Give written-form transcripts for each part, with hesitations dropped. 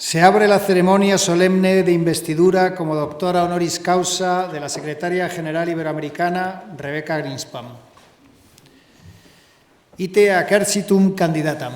Se abre la ceremonia solemne de investidura como doctora honoris causa de la Secretaria General Iberoamericana, Rebecca Greenspan. Ite accercitum candidatam.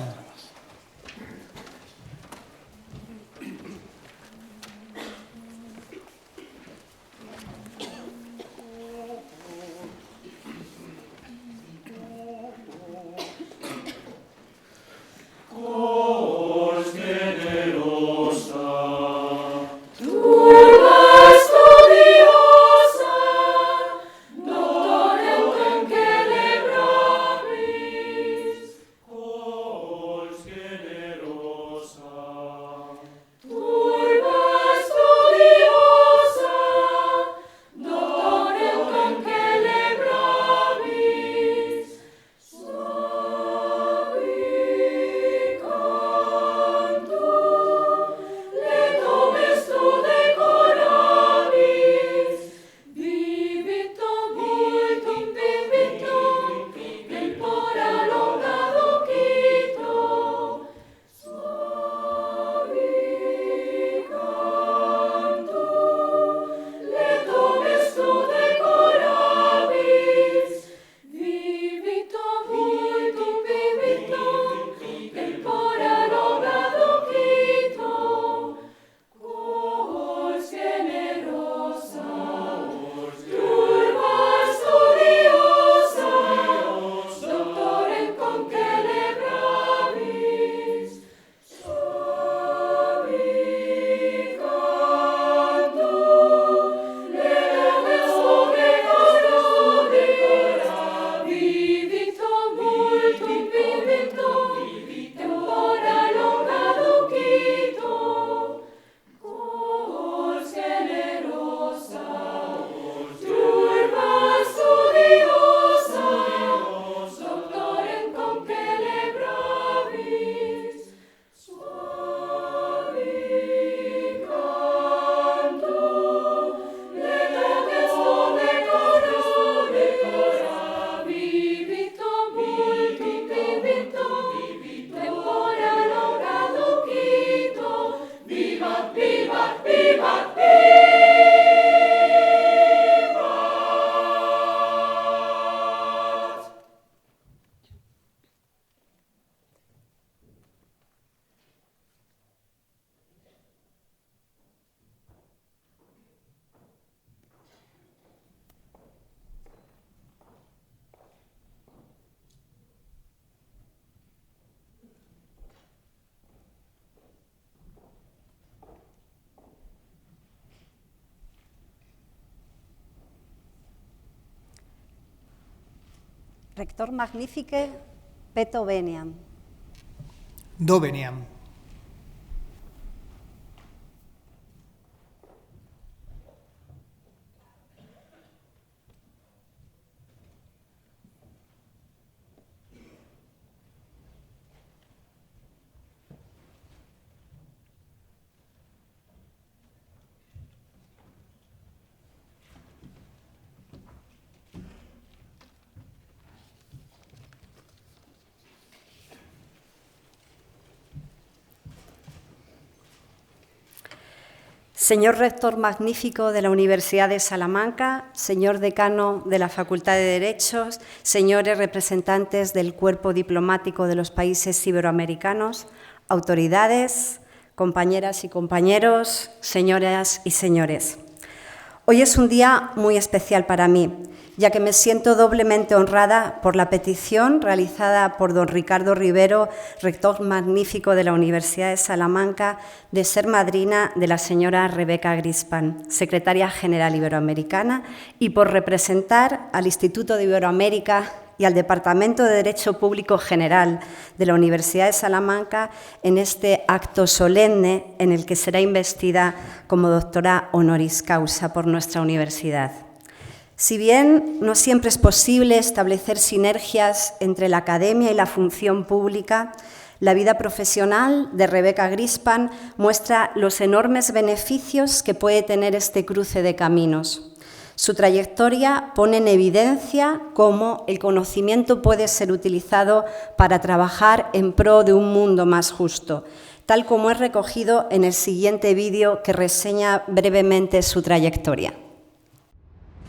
Rector magnifique, peto veniam. Do veniam. Señor Rector magnífico de la Universidad de Salamanca, señor decano de la Facultad de Derechos, señores representantes del cuerpo diplomático de los países iberoamericanos, autoridades, compañeras y compañeros, señoras y señores. Hoy es un día muy especial para mí, ya que me siento doblemente honrada por la petición realizada por don Ricardo Rivero, rector magnífico de la Universidad de Salamanca, de ser madrina de la señora Rebecca Greenspan, secretaria general iberoamericana, y por representar al Instituto de Iberoamérica y al Departamento de Derecho Público General de la Universidad de Salamanca en este acto solemne en el que será investida como doctora honoris causa por nuestra universidad. Si bien no siempre es posible establecer sinergias entre la academia y la función pública, la vida profesional de Rebecca Greenspan muestra los enormes beneficios que puede tener este cruce de caminos. Su trayectoria pone en evidencia cómo el conocimiento puede ser utilizado para trabajar en pro de un mundo más justo, tal como es recogido en el siguiente vídeo que reseña brevemente su trayectoria.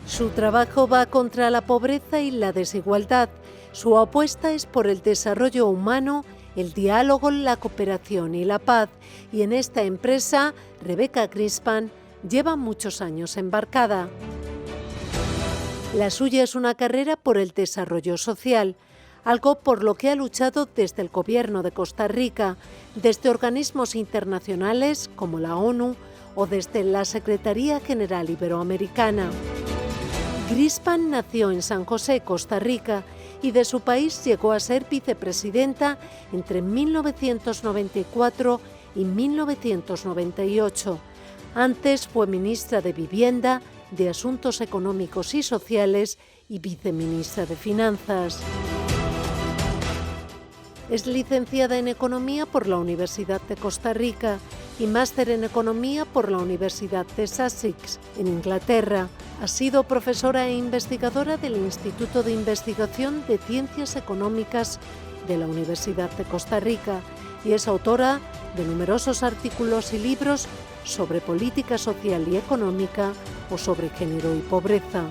Su trabajo va contra la pobreza y la desigualdad. Su apuesta es por el desarrollo humano, el diálogo, la cooperación y la paz. Y en esta empresa, Rebecca Grispan lleva muchos años embarcada. La suya es una carrera por el desarrollo social, algo por lo que ha luchado desde el Gobierno de Costa Rica, desde organismos internacionales como la ONU o desde la Secretaría General Iberoamericana. Grispan nació en San José, Costa Rica, y de su país llegó a ser vicepresidenta entre 1994 y 1998. Antes fue ministra de Vivienda, de Asuntos Económicos y Sociales y viceministra de Finanzas. Es licenciada en Economía por la Universidad de Costa Rica y máster en Economía por la Universidad de Sussex, en Inglaterra. Ha sido profesora e investigadora del Instituto de Investigación de Ciencias Económicas de la Universidad de Costa Rica y es autora de numerosos artículos y libros sobre política social y económica o sobre género y pobreza.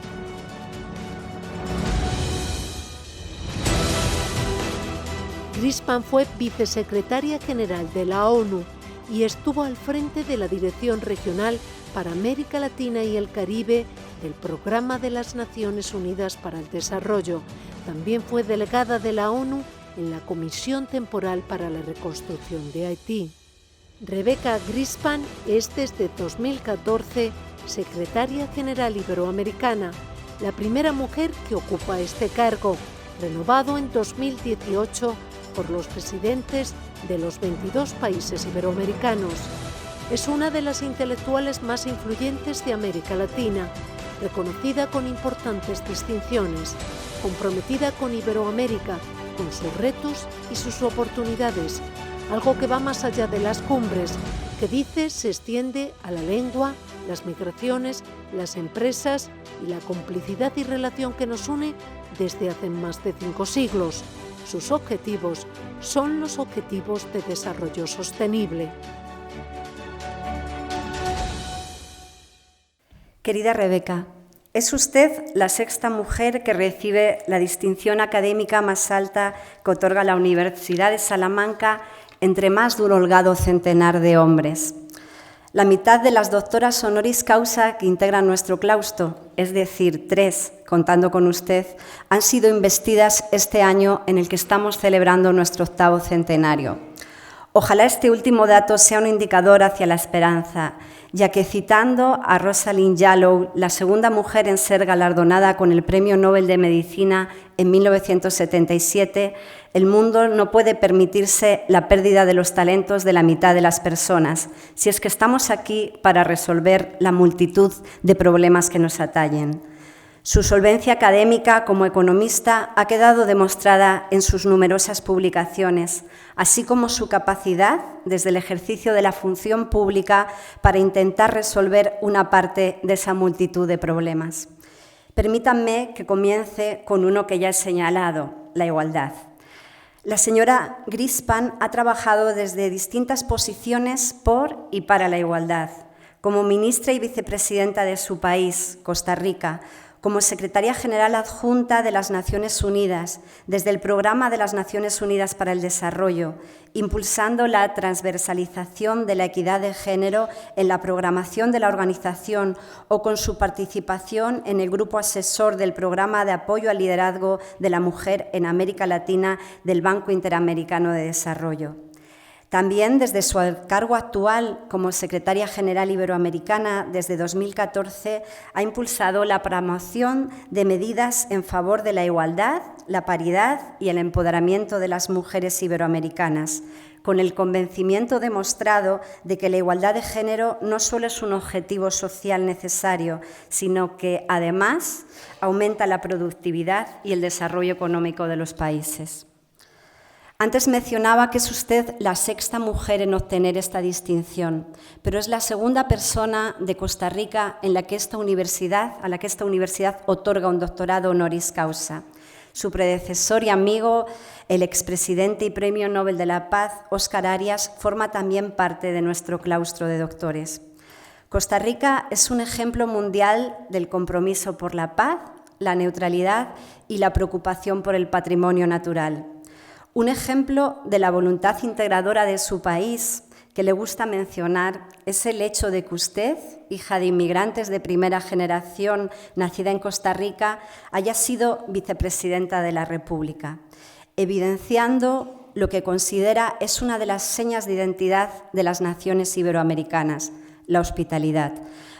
Grispan fue vicesecretaria general de la ONU y estuvo al frente de la Dirección Regional para América Latina y el Caribe del Programa de las Naciones Unidas para el Desarrollo. También fue delegada de la ONU en la Comisión Temporal para la Reconstrucción de Haití. Rebecca Grispan es desde 2014 secretaria general iberoamericana, la primera mujer que ocupa este cargo, renovado en 2018 por los presidentes de los 22 países iberoamericanos. Es una de las intelectuales más influyentes de América Latina, reconocida con importantes distinciones, comprometida con Iberoamérica, con sus retos y sus oportunidades, algo que va más allá de las cumbres, que dice se extiende a la lengua, las migraciones, las empresas y la complicidad y relación que nos une desde hace más de 5 siglos. Sus objetivos son los Objetivos de Desarrollo Sostenible. Querida Rebecca, es usted la sexta mujer que recibe la distinción académica más alta que otorga la Universidad de Salamanca entre más de un holgado centenar de hombres. La mitad de las doctoras honoris causa que integran nuestro claustro, es decir, 3, contando con usted, han sido investidas este año en el que estamos celebrando nuestro 8º centenario. Ojalá este último dato sea un indicador hacia la esperanza, ya que citando a Rosalind Yalow, la segunda mujer en ser galardonada con el Premio Nobel de Medicina en 1977, el mundo no puede permitirse la pérdida de los talentos de la mitad de las personas, si es que estamos aquí para resolver la multitud de problemas que nos atañen. Su solvencia académica como economista ha quedado demostrada en sus numerosas publicaciones, así como su capacidad, desde el ejercicio de la función pública, para intentar resolver una parte de esa multitud de problemas. Permítanme que comience con uno que ya he señalado, la igualdad. La señora Grispan ha trabajado desde distintas posiciones por y para la igualdad, como ministra y vicepresidenta de su país, Costa Rica, como secretaria general adjunta de las Naciones Unidas, desde el Programa de las Naciones Unidas para el Desarrollo, impulsando la transversalización de la equidad de género en la programación de la organización o con su participación en el grupo asesor del Programa de Apoyo al Liderazgo de la Mujer en América Latina del Banco Interamericano de Desarrollo. También desde su cargo actual como secretaria general iberoamericana desde 2014 ha impulsado la promoción de medidas en favor de la igualdad, la paridad y el empoderamiento de las mujeres iberoamericanas, con el convencimiento demostrado de que la igualdad de género no solo es un objetivo social necesario, sino que además aumenta la productividad y el desarrollo económico de los países. Antes mencionaba que es usted la sexta mujer en obtener esta distinción, pero es la segunda persona de Costa Rica a la que esta universidad otorga un doctorado honoris causa. su predecesor y amigo, el expresidente y Premio Nobel de la Paz, Óscar Arias, forma también parte de nuestro claustro de doctores. Costa Rica es un ejemplo mundial del compromiso por la paz, la neutralidad y la preocupación por el patrimonio natural. Un ejemplo de la voluntad integradora de su país, que le gusta mencionar, es el hecho de que usted, hija de inmigrantes de primera generación, nacida en Costa Rica, haya sido vicepresidenta de la República, evidenciando lo que considera es una de las señas de identidad de las naciones iberoamericanas, la hospitalidad,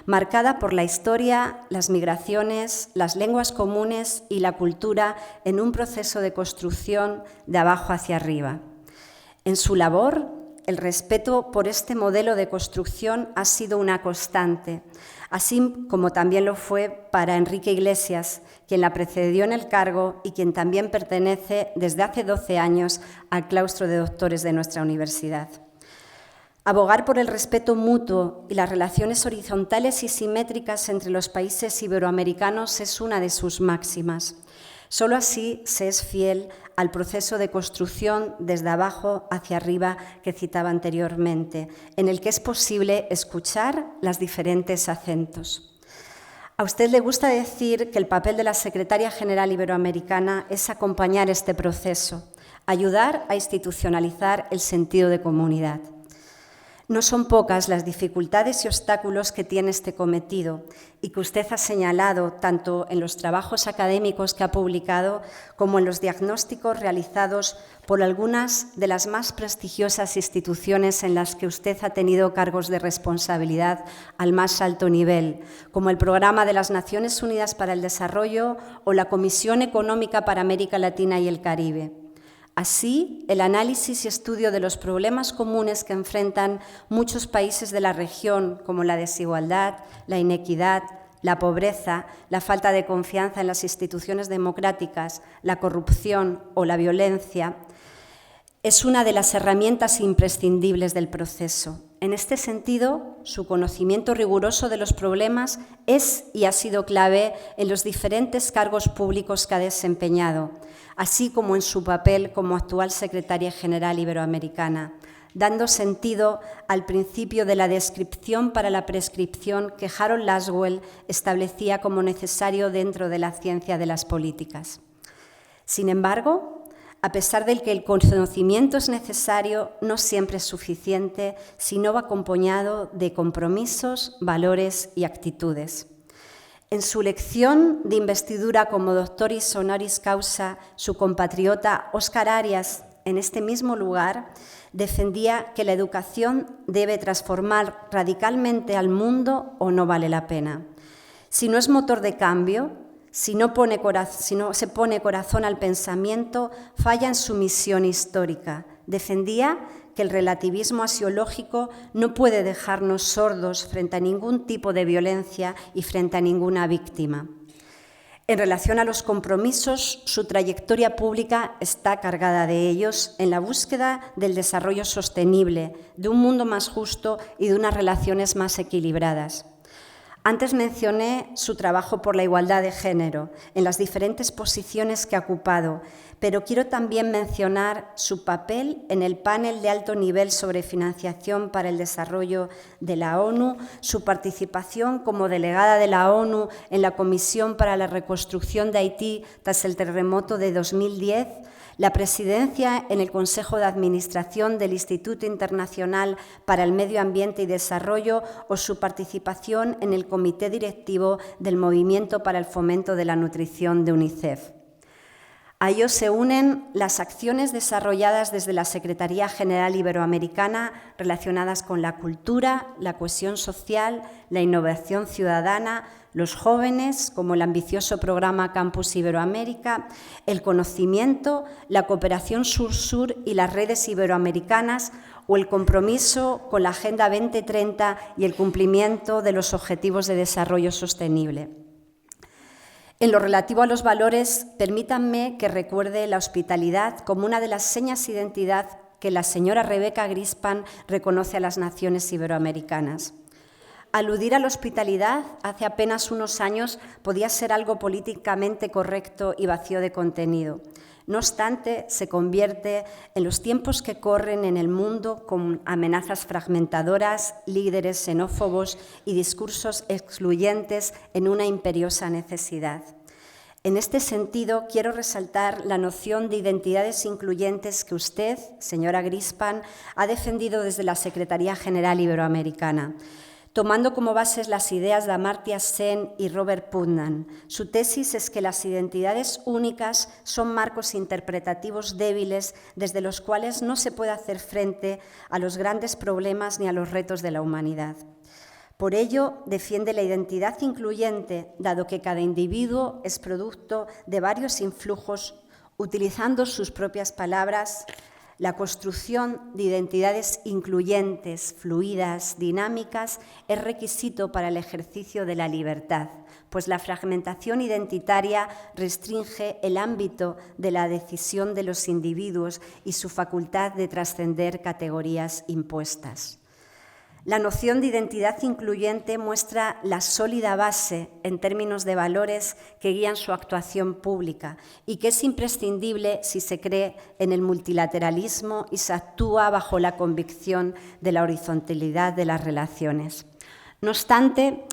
marcada por la historia, las migraciones, las lenguas comunes y la cultura en un proceso de construcción de abajo hacia arriba. En su labor, el respeto por este modelo de construcción ha sido una constante, así como también lo fue para Enrique Iglesias, quien la precedió en el cargo y quien también pertenece desde hace 12 años al claustro de doctores de nuestra universidad. Abogar por el respeto mutuo y las relaciones horizontales y simétricas entre los países iberoamericanos es una de sus máximas. Solo así se es fiel al proceso de construcción desde abajo hacia arriba que citaba anteriormente, en el que es posible escuchar los diferentes acentos. A usted le gusta decir que el papel de la Secretaria General Iberoamericana es acompañar este proceso, ayudar a institucionalizar el sentido de comunidad. No son pocas las dificultades y obstáculos que tiene este cometido y que usted ha señalado tanto en los trabajos académicos que ha publicado como en los diagnósticos realizados por algunas de las más prestigiosas instituciones en las que usted ha tenido cargos de responsabilidad al más alto nivel, como el Programa de las Naciones Unidas para el Desarrollo o la Comisión Económica para América Latina y el Caribe. Así, el análisis y estudio de los problemas comunes que enfrentan muchos países de la región, como la desigualdad, la inequidad, la pobreza, la falta de confianza en las instituciones democráticas, la corrupción o la violencia, es una de las herramientas imprescindibles del proceso. En este sentido, su conocimiento riguroso de los problemas es y ha sido clave en los diferentes cargos públicos que ha desempeñado, así como en su papel como actual Secretaria General Iberoamericana, dando sentido al principio de la descripción para la prescripción que Harold Laswell establecía como necesario dentro de la ciencia de las políticas. Sin embargo, a pesar de que el conocimiento es necesario, no siempre es suficiente si no va acompañado de compromisos, valores y actitudes. En su lección de investidura como doctoris honoris causa, su compatriota Óscar Arias, en este mismo lugar, defendía que la educación debe transformar radicalmente al mundo o no vale la pena. Si no es motor de cambio, si no se pone corazón al pensamiento, falla en su misión histórica. Defendía que el relativismo axiológico no puede dejarnos sordos frente a ningún tipo de violencia y frente a ninguna víctima. En relación a los compromisos, su trayectoria pública está cargada de ellos en la búsqueda del desarrollo sostenible, de un mundo más justo y de unas relaciones más equilibradas. Antes mencioné su trabajo por la igualdad de género en las diferentes posiciones que ha ocupado, pero quiero también mencionar su papel en el panel de alto nivel sobre financiación para el desarrollo de la ONU, su participación como delegada de la ONU en la Comisión para la Reconstrucción de Haití tras el terremoto de 2010, la presidencia en el Consejo de Administración del Instituto Internacional para el Medio Ambiente y Desarrollo o su participación en el Comité Directivo del Movimiento para el Fomento de la Nutrición de UNICEF. A ello se unen las acciones desarrolladas desde la Secretaría General Iberoamericana relacionadas con la cultura, la cohesión social, la innovación ciudadana, los jóvenes, como el ambicioso programa Campus Iberoamérica, el conocimiento, la cooperación sur-sur y las redes iberoamericanas o el compromiso con la Agenda 2030 y el cumplimiento de los Objetivos de Desarrollo Sostenible. En lo relativo a los valores, permítanme que recuerde la hospitalidad como una de las señas de identidad que la señora Rebeca Grispan reconoce a las naciones iberoamericanas. Aludir a la hospitalidad hace apenas unos años podía ser algo políticamente correcto y vacío de contenido. No obstante, se convierte en los tiempos que corren en el mundo con amenazas fragmentadoras, líderes xenófobos y discursos excluyentes en una imperiosa necesidad. En este sentido, quiero resaltar la noción de identidades incluyentes que usted, señora Grispan, ha defendido desde la Secretaría General Iberoamericana, tomando como bases las ideas de Amartya Sen y Robert Putnam. Su tesis es que las identidades únicas son marcos interpretativos débiles desde los cuales no se puede hacer frente a los grandes problemas ni a los retos de la humanidad. Por ello, defiende la identidad incluyente, dado que cada individuo es producto de varios influjos, utilizando sus propias palabras. La construcción de identidades incluyentes, fluidas, dinámicas, es requisito para el ejercicio de la libertad, pues la fragmentación identitaria restringe el ámbito de la decisión de los individuos y su facultad de trascender categorías impuestas. La noción de identidad incluyente muestra la sólida base en términos de valores que guían su actuación pública y que es imprescindible si se cree en el multilateralismo y se actúa bajo la convicción de la horizontalidad de las relaciones. No obstante,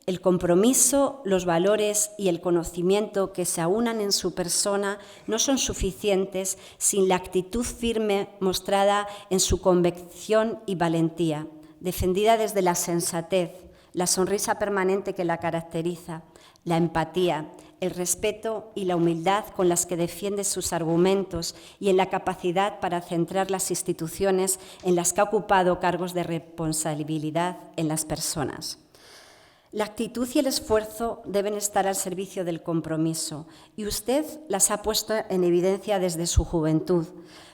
el compromiso, los valores y el conocimiento que se aunan en su persona no son suficientes sin la actitud firme mostrada en su convicción y valentía, defendida desde la sensatez, la sonrisa permanente que la caracteriza, la empatía, el respeto y la humildad con las que defiende sus argumentos y en la capacidad para centrar las instituciones en las que ha ocupado cargos de responsabilidad en las personas. La actitud y el esfuerzo deben estar al servicio del compromiso y usted las ha puesto en evidencia desde su juventud,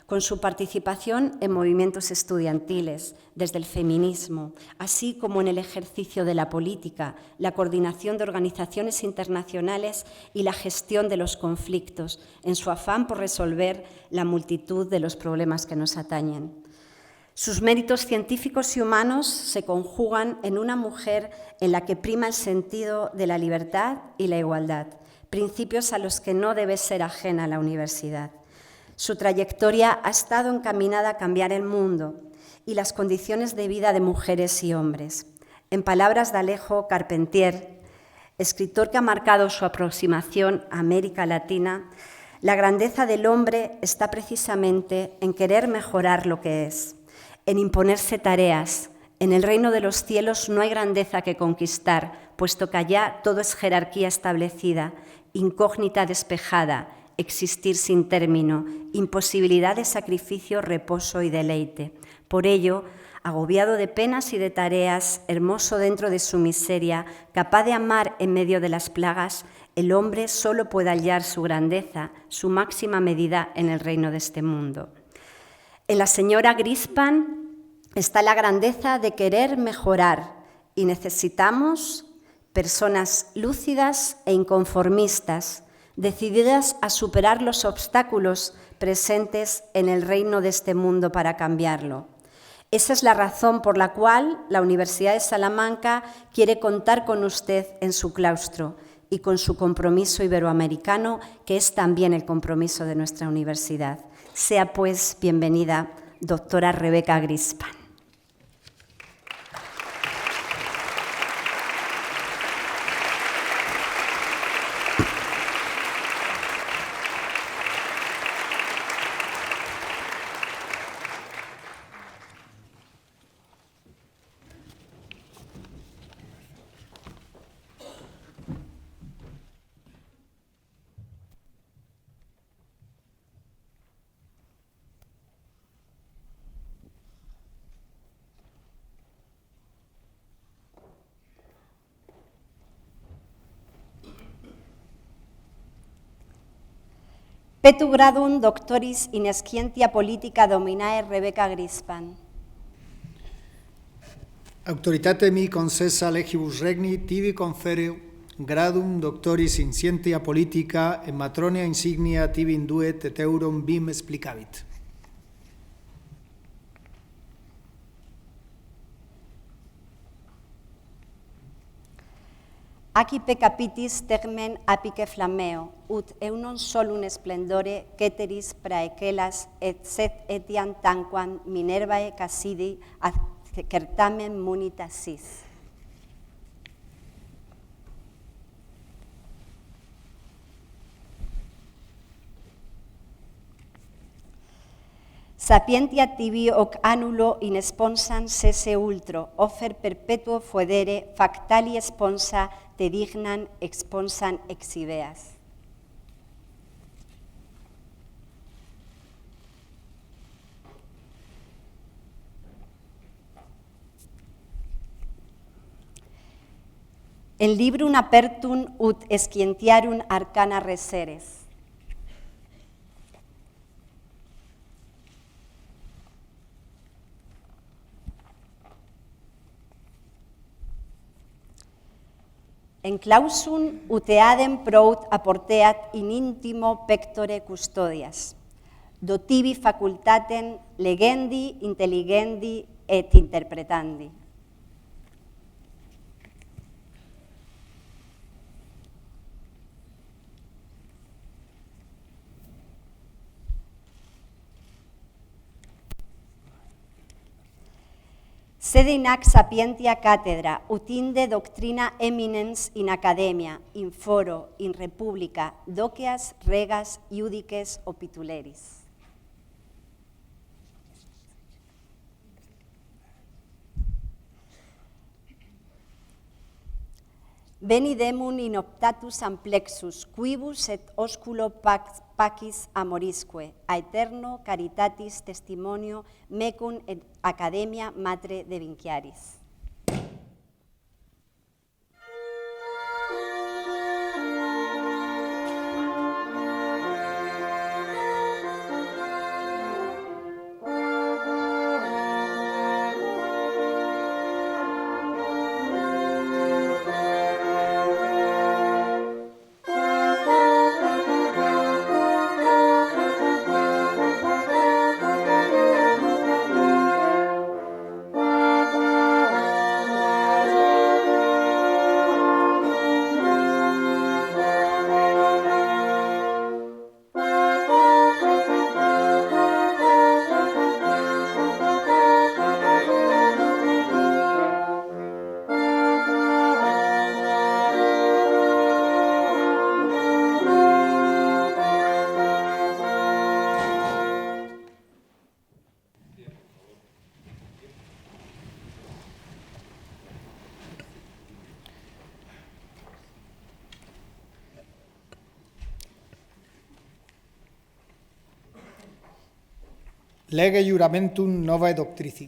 con su participación en movimientos estudiantiles, desde el feminismo, así como en el ejercicio de la política, la coordinación de organizaciones internacionales y la gestión de los conflictos, en su afán por resolver la multitud de los problemas que nos atañen. Sus méritos científicos y humanos se conjugan en una mujer en la que prima el sentido de la libertad y la igualdad, principios a los que no debe ser ajena la universidad. Su trayectoria ha estado encaminada a cambiar el mundo y las condiciones de vida de mujeres y hombres. En palabras de Alejo Carpentier, escritor que ha marcado su aproximación a América Latina, la grandeza del hombre está precisamente en querer mejorar lo que es, en imponerse tareas. En el reino de los cielos no hay grandeza que conquistar, puesto que allá todo es jerarquía establecida, incógnita despejada, existir sin término, imposibilidad de sacrificio, reposo y deleite. Por ello, agobiado de penas y de tareas, hermoso dentro de su miseria, capaz de amar en medio de las plagas, el hombre solo puede hallar su grandeza, su máxima medida en el reino de este mundo. En la señora Grispan está la grandeza de querer mejorar y necesitamos personas lúcidas e inconformistas, decididas a superar los obstáculos presentes en el reino de este mundo para cambiarlo. Esa es la razón por la cual la Universidad de Salamanca quiere contar con usted en su claustro y con su compromiso iberoamericano, que es también el compromiso de nuestra universidad. Sea pues bienvenida, doctora Rebeca Grispan. Petu gradum doctoris in scientia politica dominae Rebeca Grispan. Autoritate mi concessa legibus regni tibi confereo gradum doctoris in scientia politica et matronia insignia tibi induet et eurum bim explicavit. Acipe capitis termen apice flammeo, ut eunon solum splendore ceteris praequelas et sed etiam tanquam Minervae Cassidi ad certamen munita sis. Sapientia tibi hoc annulo in sponsam sese ultro, offer perpetuo foedere, factali sponsa te dignam exponsam exhibeas. En librum apertum ut scientiarum arcana reseres. En clausum uteadem prout aporteat in intimo pectore custodias, dotivi facultatem legendi, intelligendi et interpretandi. Sed in ac sapientia cátedra, ut inde doctrina eminens in academia, in foro, in republica, doceas, regas, iudices, opituleris. Venidemum in optatus amplexus, quibus et osculo pacis amorisque, aeterno caritatis testimonio mecum et academia matre de Vinciaris. Lege juramentum novae doctrici.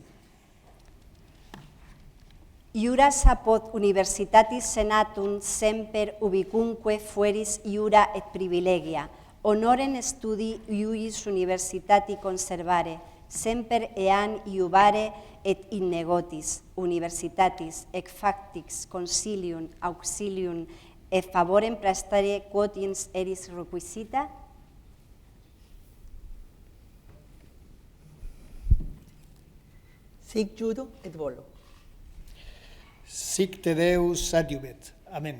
Iuras apud universitatis senatum semper ubicunque fueris iura et privilegia, honorem studi iuris universitati conservare, semper eam iubare et in negotis, universitatis, ec factix, consilium, auxilium, et favorem prestare quotiens eris requisita? Sic judo et volo. Sic te Deus adiuvet. Amen.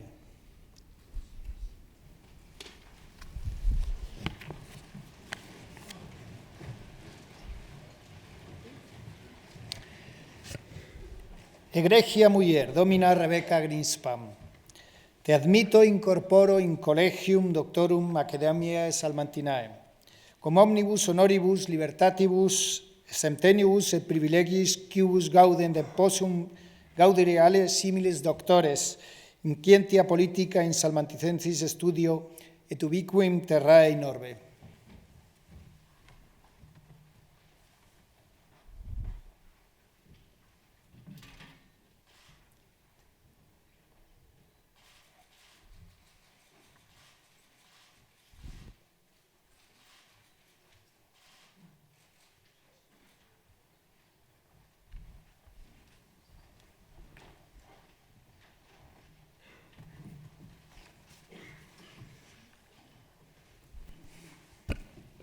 Egregia mujer, domina Rebecca Greenspan, te admito incorporo in collegium doctorum academiae Salmantinae, cum omnibus honoribus libertatibus semtenibus et privilegis quibus gaudem de possum gaudere ale similes doctores, in scientia politica in Salmanticensis studio et ubiquum terrae in orbe.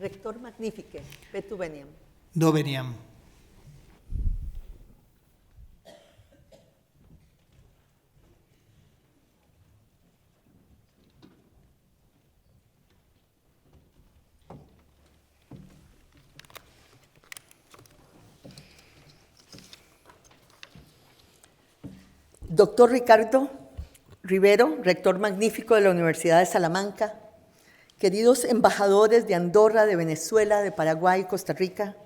Rector magnifique, petu veniam. Do veniam. Doctor Ricardo Rivero, rector magnífico de la Universidad de Salamanca, queridos embajadores de Andorra, de Venezuela, de Paraguay y Costa Rica,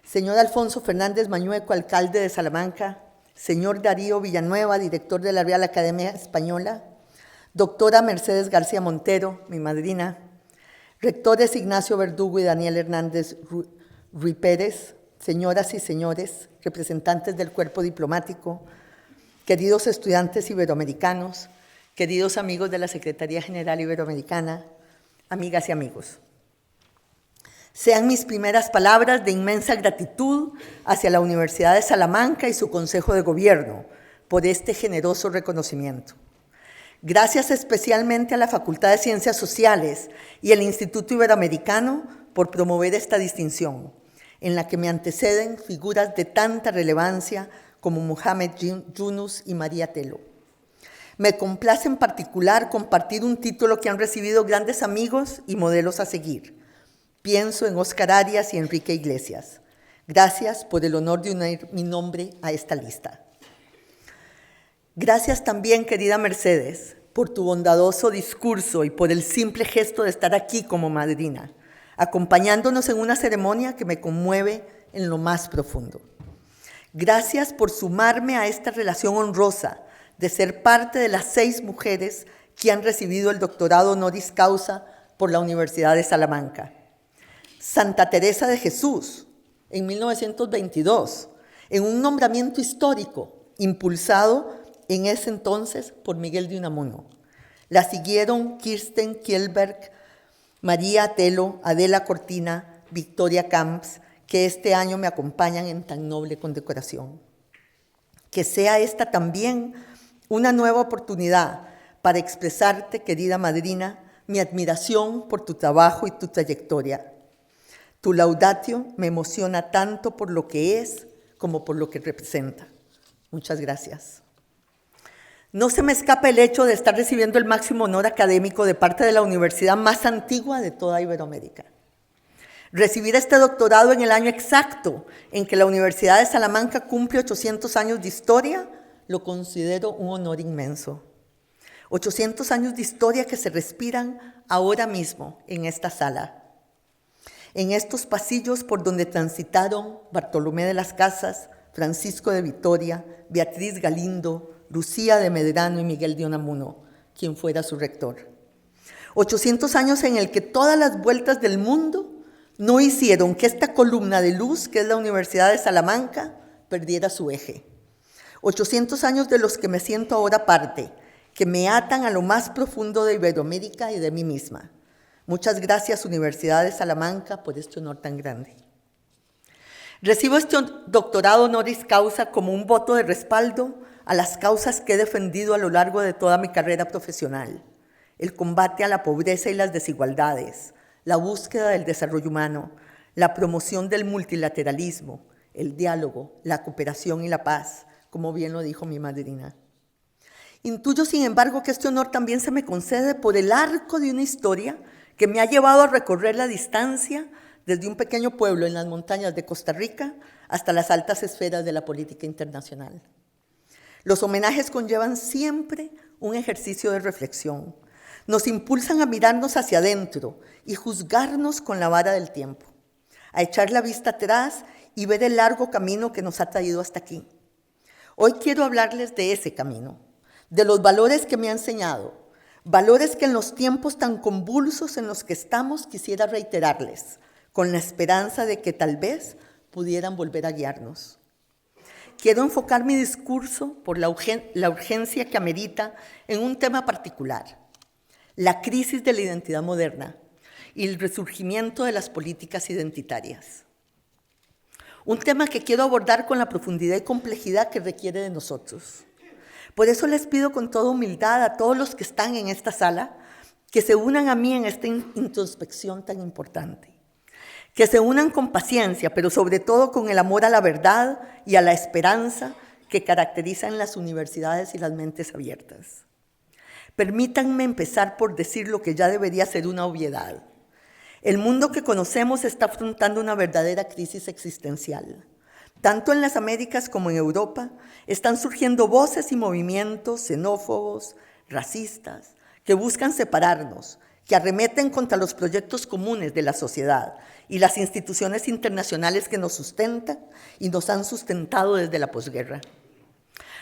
señor Alfonso Fernández Mañueco, alcalde de Salamanca, señor Darío Villanueva, director de la Real Academia Española, doctora Mercedes García Montero, mi madrina, rectores Ignacio Verdugo y Daniel Hernández Ruy Pérez, señoras y señores, representantes del cuerpo diplomático, queridos estudiantes iberoamericanos, queridos amigos de la Secretaría General Iberoamericana, amigas y amigos. Sean mis primeras palabras de inmensa gratitud hacia la Universidad de Salamanca y su Consejo de Gobierno por este generoso reconocimiento. Gracias especialmente a la Facultad de Ciencias Sociales y el Instituto Iberoamericano por promover esta distinción, en la que me anteceden figuras de tanta relevancia como Mohamed Yunus y María Telo. Me complace en particular compartir un título que han recibido grandes amigos y modelos a seguir. Pienso en Óscar Arias y Enrique Iglesias. Gracias por el honor de unir mi nombre a esta lista. Gracias también, querida Mercedes, por tu bondadoso discurso y por el simple gesto de estar aquí como madrina, acompañándonos en una ceremonia que me conmueve en lo más profundo. Gracias por sumarme a esta relación honrosa de ser parte de las 6 mujeres que han recibido el doctorado honoris causa por la Universidad de Salamanca. Santa Teresa de Jesús, en 1922, en un nombramiento histórico impulsado en ese entonces por Miguel de Unamuno. La siguieron Kirsten Kielberg, María Telo, Adela Cortina, Victoria Camps, que este año me acompañan en tan noble condecoración. Que sea esta también una nueva oportunidad para expresarte, querida madrina, mi admiración por tu trabajo y tu trayectoria. Tu laudatio me emociona tanto por lo que es como por lo que representa. Muchas gracias. No se me escapa el hecho de estar recibiendo el máximo honor académico de parte de la universidad más antigua de toda Iberoamérica. Recibir este doctorado en el año exacto en que la Universidad de Salamanca cumple 800 años de historia, lo considero un honor inmenso. 800 años de historia que se respiran ahora mismo en esta sala. En estos pasillos por donde transitaron Bartolomé de las Casas, Francisco de Vitoria, Beatriz Galindo, Lucía de Medrano y Miguel de Unamuno, quien fuera su rector. 800 años en el que todas las vueltas del mundo no hicieron que esta columna de luz, que es la Universidad de Salamanca, perdiera su eje. 800 años de los que me siento ahora parte, que me atan a lo más profundo de Iberoamérica y de mí misma. Muchas gracias, Universidad de Salamanca, por este honor tan grande. Recibo este doctorado honoris causa como un voto de respaldo a las causas que he defendido a lo largo de toda mi carrera profesional: el combate a la pobreza y las desigualdades, la búsqueda del desarrollo humano, la promoción del multilateralismo, el diálogo, la cooperación y la paz, como bien lo dijo mi madrina. Intuyo, sin embargo, que este honor también se me concede por el arco de una historia que me ha llevado a recorrer la distancia desde un pequeño pueblo en las montañas de Costa Rica hasta las altas esferas de la política internacional. Los homenajes conllevan siempre un ejercicio de reflexión. Nos impulsan a mirarnos hacia adentro y juzgarnos con la vara del tiempo, a echar la vista atrás y ver el largo camino que nos ha traído hasta aquí. Hoy quiero hablarles de ese camino, de los valores que me ha enseñado, valores que en los tiempos tan convulsos en los que estamos quisiera reiterarles, con la esperanza de que tal vez pudieran volver a guiarnos. Quiero enfocar mi discurso por la urgencia que amerita en un tema particular: la crisis de la identidad moderna y el resurgimiento de las políticas identitarias. Un tema que quiero abordar con la profundidad y complejidad que requiere de nosotros. Por eso les pido con toda humildad a todos los que están en esta sala que se unan a mí en esta introspección tan importante. Que se unan con paciencia, pero sobre todo con el amor a la verdad y a la esperanza que caracterizan las universidades y las mentes abiertas. Permítanme empezar por decir lo que ya debería ser una obviedad. El mundo que conocemos está afrontando una verdadera crisis existencial. Tanto en las Américas como en Europa están surgiendo voces y movimientos xenófobos, racistas, que buscan separarnos, que arremeten contra los proyectos comunes de la sociedad y las instituciones internacionales que nos sustentan y nos han sustentado desde la posguerra.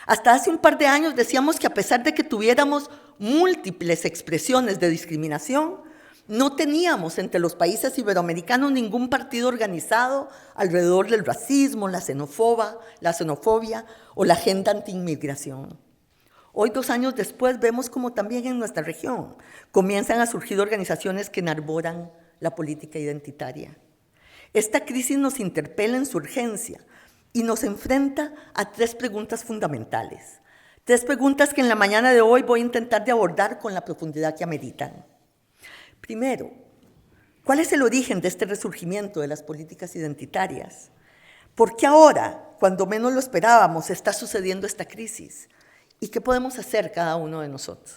Hasta hace un par de años decíamos que a pesar de que tuviéramos múltiples expresiones de discriminación, no teníamos entre los países iberoamericanos ningún partido organizado alrededor del racismo, la xenofobia o la agenda antiinmigración. Hoy, 2 años después, vemos como también en nuestra región comienzan a surgir organizaciones que enarboran la política identitaria. Esta crisis nos interpela en su urgencia y nos enfrenta a 3 preguntas fundamentales. 3 preguntas que en la mañana de hoy voy a intentar de abordar con la profundidad que ameritan. Primero, ¿cuál es el origen de este resurgimiento de las políticas identitarias? ¿Por qué ahora, cuando menos lo esperábamos, está sucediendo esta crisis? ¿Y qué podemos hacer cada uno de nosotros?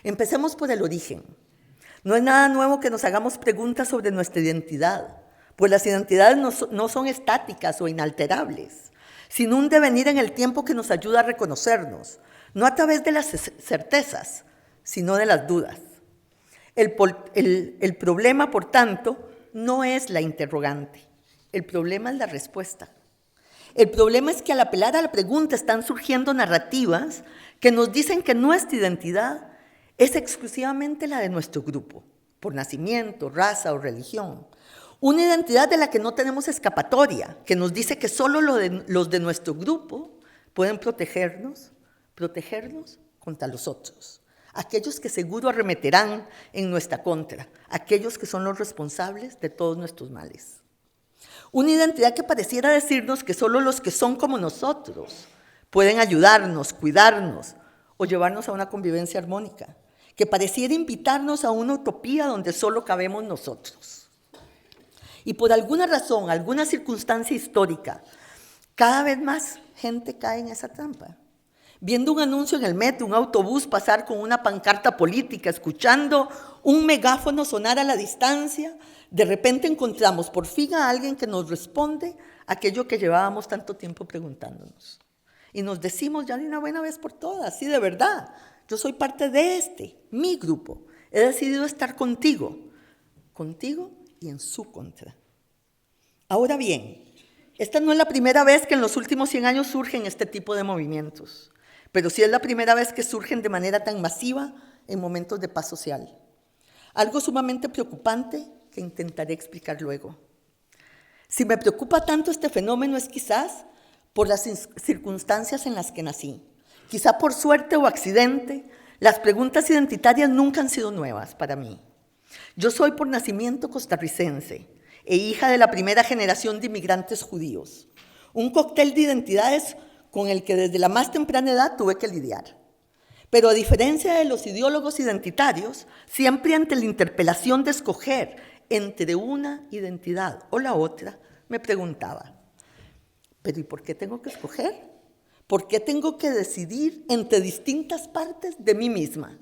Empecemos por el origen. No es nada nuevo que nos hagamos preguntas sobre nuestra identidad, pues las identidades no son estáticas o inalterables, sino un devenir en el tiempo que nos ayuda a reconocernos, no a través de las certezas, sino de las dudas. El problema, por tanto, no es la interrogante, el problema es la respuesta. El problema es que al apelar a la pregunta están surgiendo narrativas que nos dicen que nuestra identidad es exclusivamente la de nuestro grupo, por nacimiento, raza o religión. Una identidad de la que no tenemos escapatoria, que nos dice que solo los de nuestro grupo pueden protegernos contra los otros. Aquellos que seguro arremeterán en nuestra contra, aquellos que son los responsables de todos nuestros males. Una identidad que pareciera decirnos que solo los que son como nosotros pueden ayudarnos, cuidarnos o llevarnos a una convivencia armónica, que pareciera invitarnos a una utopía donde solo cabemos nosotros. Y por alguna razón, alguna circunstancia histórica, cada vez más gente cae en esa trampa. Viendo un anuncio en el metro, un autobús pasar con una pancarta política, escuchando un megáfono sonar a la distancia, de repente encontramos por fin a alguien que nos responde aquello que llevábamos tanto tiempo preguntándonos. Y nos decimos ya de una buena vez por todas, sí, de verdad, yo soy parte de mi grupo. He decidido estar contigo y en su contra. Ahora bien, esta no es la primera vez que en los últimos 100 años surgen este tipo de movimientos, pero sí es la primera vez que surgen de manera tan masiva en momentos de paz social. Algo sumamente preocupante que intentaré explicar luego. Si me preocupa tanto este fenómeno es quizás por las circunstancias en las que nací. Quizá por suerte o accidente, las preguntas identitarias nunca han sido nuevas para mí. Yo soy por nacimiento costarricense e hija de la primera generación de inmigrantes judíos. Un cóctel de identidades con el que desde la más temprana edad tuve que lidiar. Pero a diferencia de los ideólogos identitarios, siempre ante la interpelación de escoger entre una identidad o la otra, me preguntaba, ¿pero y por qué tengo que escoger? ¿Por qué tengo que decidir entre distintas partes de mí misma?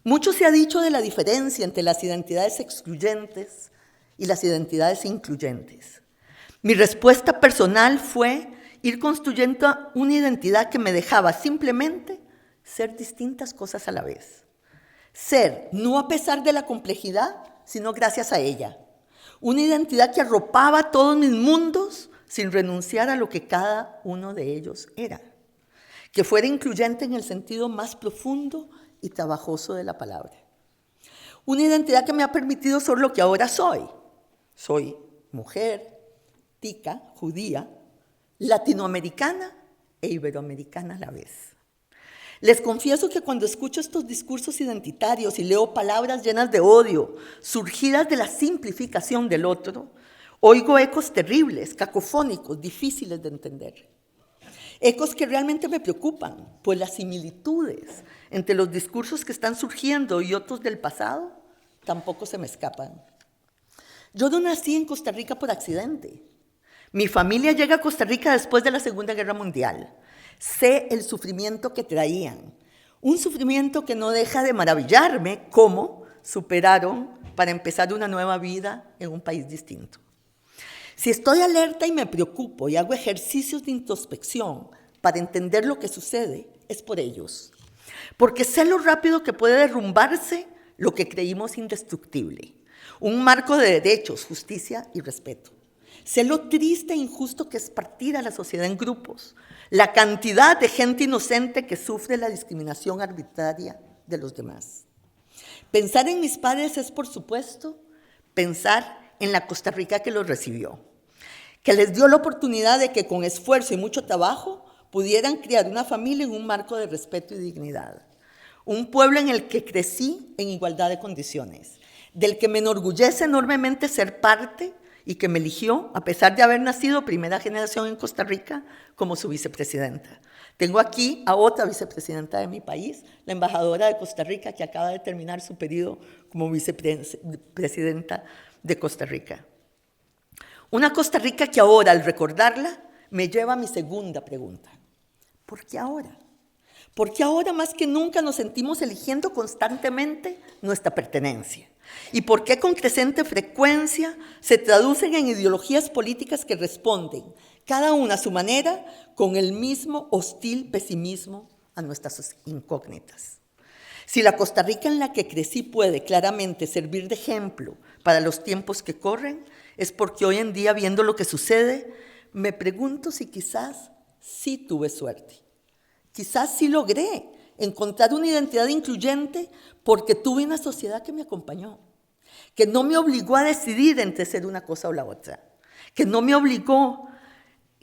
Mucho se ha dicho de la diferencia entre las identidades excluyentes y las identidades incluyentes. Mi respuesta personal fue ir construyendo una identidad que me dejaba simplemente ser distintas cosas a la vez. Ser, no a pesar de la complejidad, sino gracias a ella. Una identidad que arropaba todos mis mundos sin renunciar a lo que cada uno de ellos era. Que fuera incluyente en el sentido más profundo y trabajoso de la palabra. Una identidad que me ha permitido ser lo que ahora soy. Soy mujer, tica, judía, latinoamericana e iberoamericana a la vez. Les confieso que cuando escucho estos discursos identitarios y leo palabras llenas de odio, surgidas de la simplificación del otro, oigo ecos terribles, cacofónicos, difíciles de entender. Ecos que realmente me preocupan, pues las similitudes entre los discursos que están surgiendo y otros del pasado tampoco se me escapan. Yo no nací en Costa Rica por accidente. Mi familia llega a Costa Rica después de la Segunda Guerra Mundial. Sé el sufrimiento que traían, un sufrimiento que no deja de maravillarme cómo superaron para empezar una nueva vida en un país distinto. Si estoy alerta y me preocupo y hago ejercicios de introspección para entender lo que sucede, es por ellos. Porque sé lo rápido que puede derrumbarse lo que creímos indestructible. Un marco de derechos, justicia y respeto. Sé lo triste e injusto que es partir a la sociedad en grupos. La cantidad de gente inocente que sufre la discriminación arbitraria de los demás. Pensar en mis padres es, por supuesto, pensar en la Costa Rica que los recibió, que les dio la oportunidad de que con esfuerzo y mucho trabajo pudieran crear una familia en un marco de respeto y dignidad. Un pueblo en el que crecí en igualdad de condiciones, del que me enorgullece enormemente ser parte y que me eligió, a pesar de haber nacido primera generación en Costa Rica, como su vicepresidenta. Tengo aquí a otra vicepresidenta de mi país, la embajadora de Costa Rica, que acaba de terminar su periodo como vicepresidenta de Costa Rica. Una Costa Rica que ahora, al recordarla, me lleva a mi segunda pregunta. ¿Por qué ahora? ¿Por qué ahora más que nunca nos sentimos eligiendo constantemente nuestra pertenencia? ¿Y por qué con creciente frecuencia se traducen en ideologías políticas que responden, cada una a su manera, con el mismo hostil pesimismo a nuestras incógnitas? Si la Costa Rica en la que crecí puede claramente servir de ejemplo para los tiempos que corren, es porque hoy en día, viendo lo que sucede, me pregunto si quizás sí tuve suerte. Quizás sí logré encontrar una identidad incluyente porque tuve una sociedad que me acompañó, que no me obligó a decidir entre ser una cosa o la otra, que no me obligó,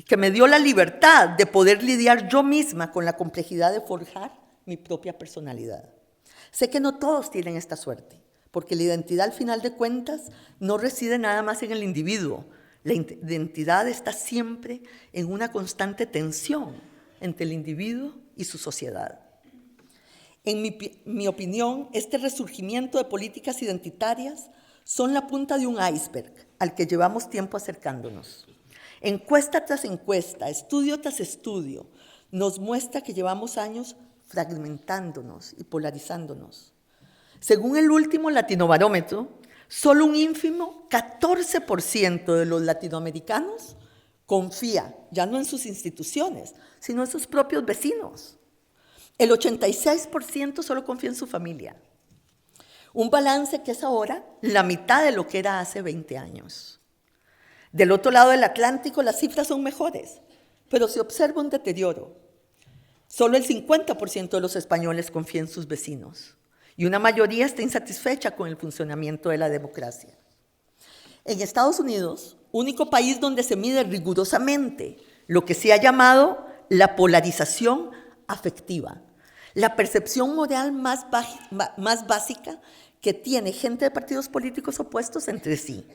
que me dio la libertad de poder lidiar yo misma con la complejidad de forjar mi propia personalidad. Sé que no todos tienen esta suerte, porque la identidad al final de cuentas no reside nada más en el individuo. La identidad está siempre en una constante tensión entre el individuo y su sociedad. En mi opinión, este resurgimiento de políticas identitarias son la punta de un iceberg al que llevamos tiempo acercándonos. Encuesta tras encuesta, estudio tras estudio, nos muestra que llevamos años fragmentándonos y polarizándonos. Según el último Latinobarómetro, solo un ínfimo 14% de los latinoamericanos confía, ya no en sus instituciones, sino en sus propios vecinos. El 86% solo confía en su familia. Un balance que es ahora la mitad de lo que era hace 20 años. Del otro lado del Atlántico las cifras son mejores, pero se observa un deterioro. Solo el 50% de los españoles confía en sus vecinos y una mayoría está insatisfecha con el funcionamiento de la democracia. En Estados Unidos, único país donde se mide rigurosamente lo que se ha llamado la polarización afectiva, la percepción moral más básica que tiene gente de partidos políticos opuestos entre sí.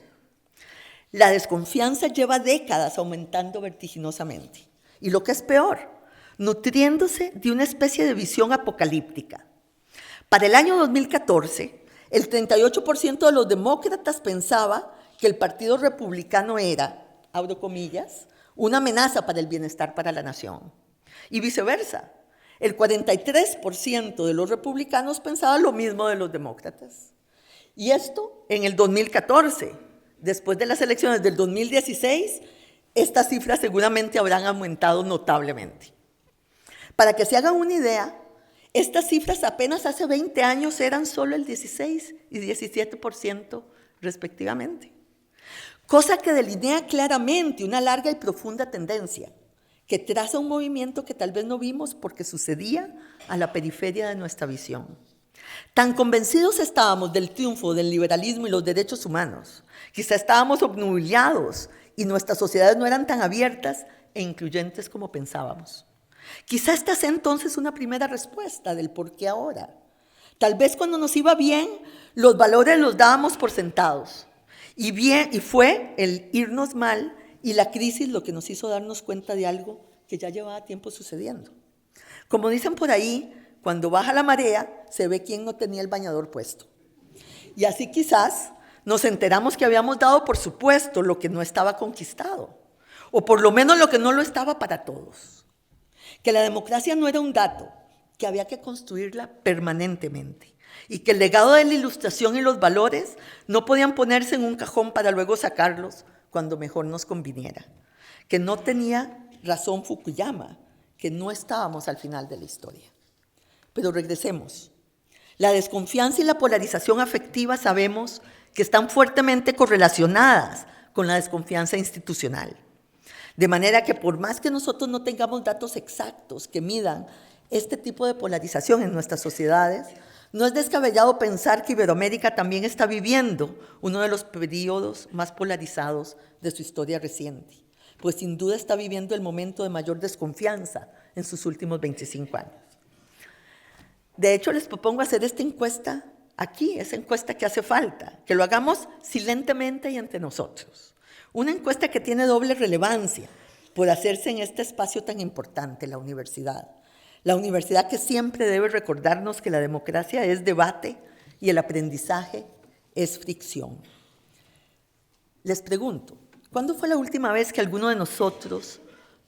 La desconfianza lleva décadas aumentando vertiginosamente. Y lo que es peor, nutriéndose de una especie de visión apocalíptica. Para el año 2014, el 38% de los demócratas pensaba que el Partido Republicano era, abro comillas, una amenaza para el bienestar para la nación. Y viceversa, el 43% de los republicanos pensaba lo mismo de los demócratas. Y esto en el 2014. Después de las elecciones del 2016, estas cifras seguramente habrán aumentado notablemente. Para que se hagan una idea, estas cifras apenas hace 20 años eran solo el 16 y 17% respectivamente. Cosa que delinea claramente una larga y profunda tendencia, que traza un movimiento que tal vez no vimos porque sucedía a la periferia de nuestra visión. Tan convencidos estábamos del triunfo del liberalismo y los derechos humanos, quizá estábamos obnubilados y nuestras sociedades no eran tan abiertas e incluyentes como pensábamos. Quizá esta sea entonces una primera respuesta del por qué ahora. Tal vez cuando nos iba bien, los valores los dábamos por sentados. Y fue el irnos mal y la crisis lo que nos hizo darnos cuenta de algo que ya llevaba tiempo sucediendo. Como dicen por ahí, cuando baja la marea, se ve quién no tenía el bañador puesto. Y así quizás nos enteramos que habíamos dado por supuesto lo que no estaba conquistado, o por lo menos lo que no lo estaba para todos. Que la democracia no era un dato, que había que construirla permanentemente, y que el legado de la Ilustración y los valores no podían ponerse en un cajón para luego sacarlos cuando mejor nos conviniera, que no tenía razón Fukuyama, que no estábamos al final de la historia. Pero regresemos. La desconfianza y la polarización afectiva sabemos que están fuertemente correlacionadas con la desconfianza institucional. De manera que por más que nosotros no tengamos datos exactos que midan este tipo de polarización en nuestras sociedades, no es descabellado pensar que Iberoamérica también está viviendo uno de los periodos más polarizados de su historia reciente, pues sin duda está viviendo el momento de mayor desconfianza en sus últimos 25 años. De hecho, les propongo hacer esta encuesta aquí, esa encuesta que hace falta, que lo hagamos silentemente y entre nosotros. Una encuesta que tiene doble relevancia por hacerse en este espacio tan importante, la universidad. La universidad que siempre debe recordarnos que la democracia es debate y el aprendizaje es fricción. Les pregunto, ¿cuándo fue la última vez que alguno de nosotros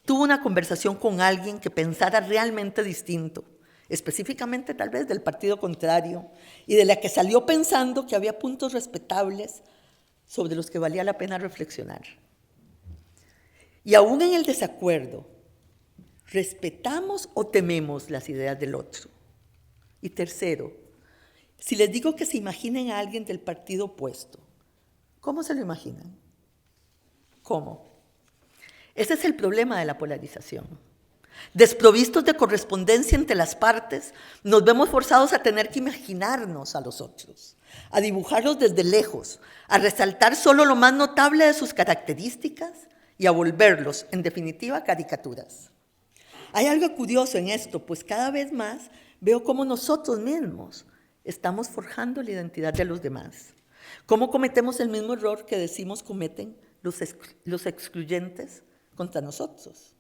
tuvo una conversación con alguien que pensara realmente distinto, específicamente tal vez del partido contrario, y de la que salió pensando que había puntos respetables sobre los que valía la pena reflexionar? Y aún en el desacuerdo, ¿respetamos o tememos las ideas del otro? Y tercero, si les digo que se imaginen a alguien del partido opuesto, ¿cómo se lo imaginan? ¿Cómo? Ese es el problema de la polarización. Desprovistos de correspondencia entre las partes, nos vemos forzados a tener que imaginarnos a los otros, a dibujarlos desde lejos, a resaltar solo lo más notable de sus características y a volverlos, en definitiva, caricaturas. Hay algo curioso en esto, pues cada vez más veo cómo nosotros mismos estamos forjando la identidad de los demás, cómo cometemos el mismo error que decimos cometen los excluyentes contra nosotros.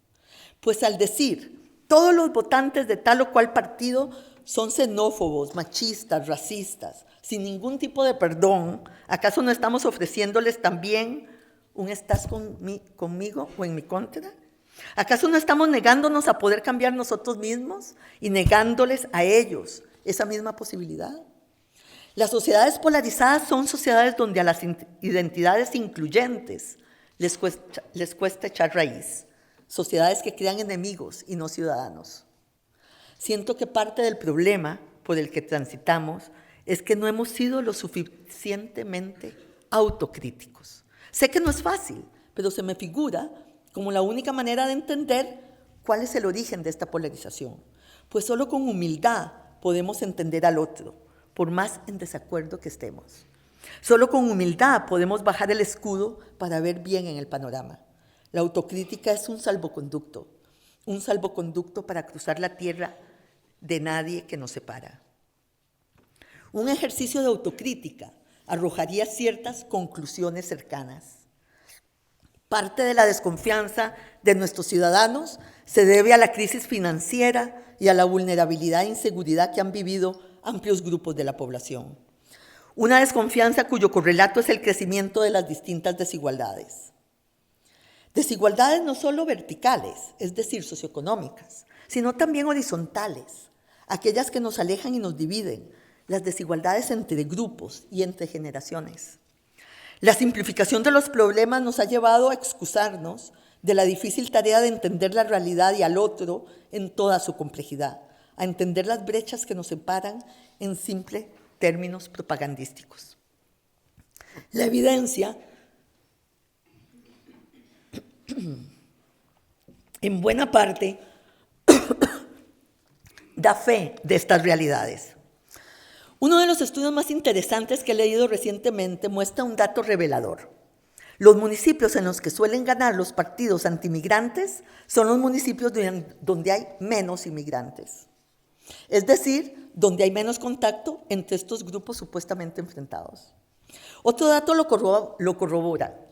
Pues al decir, todos los votantes de tal o cual partido son xenófobos, machistas, racistas, sin ningún tipo de perdón, ¿acaso no estamos ofreciéndoles también un estás conmigo o en mi contra? ¿Acaso no estamos negándonos a poder cambiar nosotros mismos y negándoles a ellos esa misma posibilidad? Las sociedades polarizadas son sociedades donde a las identidades incluyentes les cuesta echar raíz. Sociedades que crean enemigos y no ciudadanos. Siento que parte del problema por el que transitamos es que no hemos sido lo suficientemente autocríticos. Sé que no es fácil, pero se me figura como la única manera de entender cuál es el origen de esta polarización. Pues solo con humildad podemos entender al otro, por más en desacuerdo que estemos. Solo con humildad podemos bajar el escudo para ver bien en el panorama. La autocrítica es un salvoconducto para cruzar la tierra de nadie que nos separa. Un ejercicio de autocrítica arrojaría ciertas conclusiones cercanas. Parte de la desconfianza de nuestros ciudadanos se debe a la crisis financiera y a la vulnerabilidad e inseguridad que han vivido amplios grupos de la población. Una desconfianza cuyo correlato es el crecimiento de las distintas desigualdades. Desigualdades no solo verticales, es decir, socioeconómicas, sino también horizontales, aquellas que nos alejan y nos dividen, las desigualdades entre grupos y entre generaciones. La simplificación de los problemas nos ha llevado a excusarnos de la difícil tarea de entender la realidad y al otro en toda su complejidad, a entender las brechas que nos separan en simples términos propagandísticos. La evidencia en buena parte da fe de estas realidades. Uno de los estudios más interesantes que he leído recientemente muestra un dato revelador. Los municipios en los que suelen ganar los partidos antimigrantes son los municipios donde hay menos inmigrantes. Es decir, donde hay menos contacto entre estos grupos supuestamente enfrentados. Otro dato lo corrobora.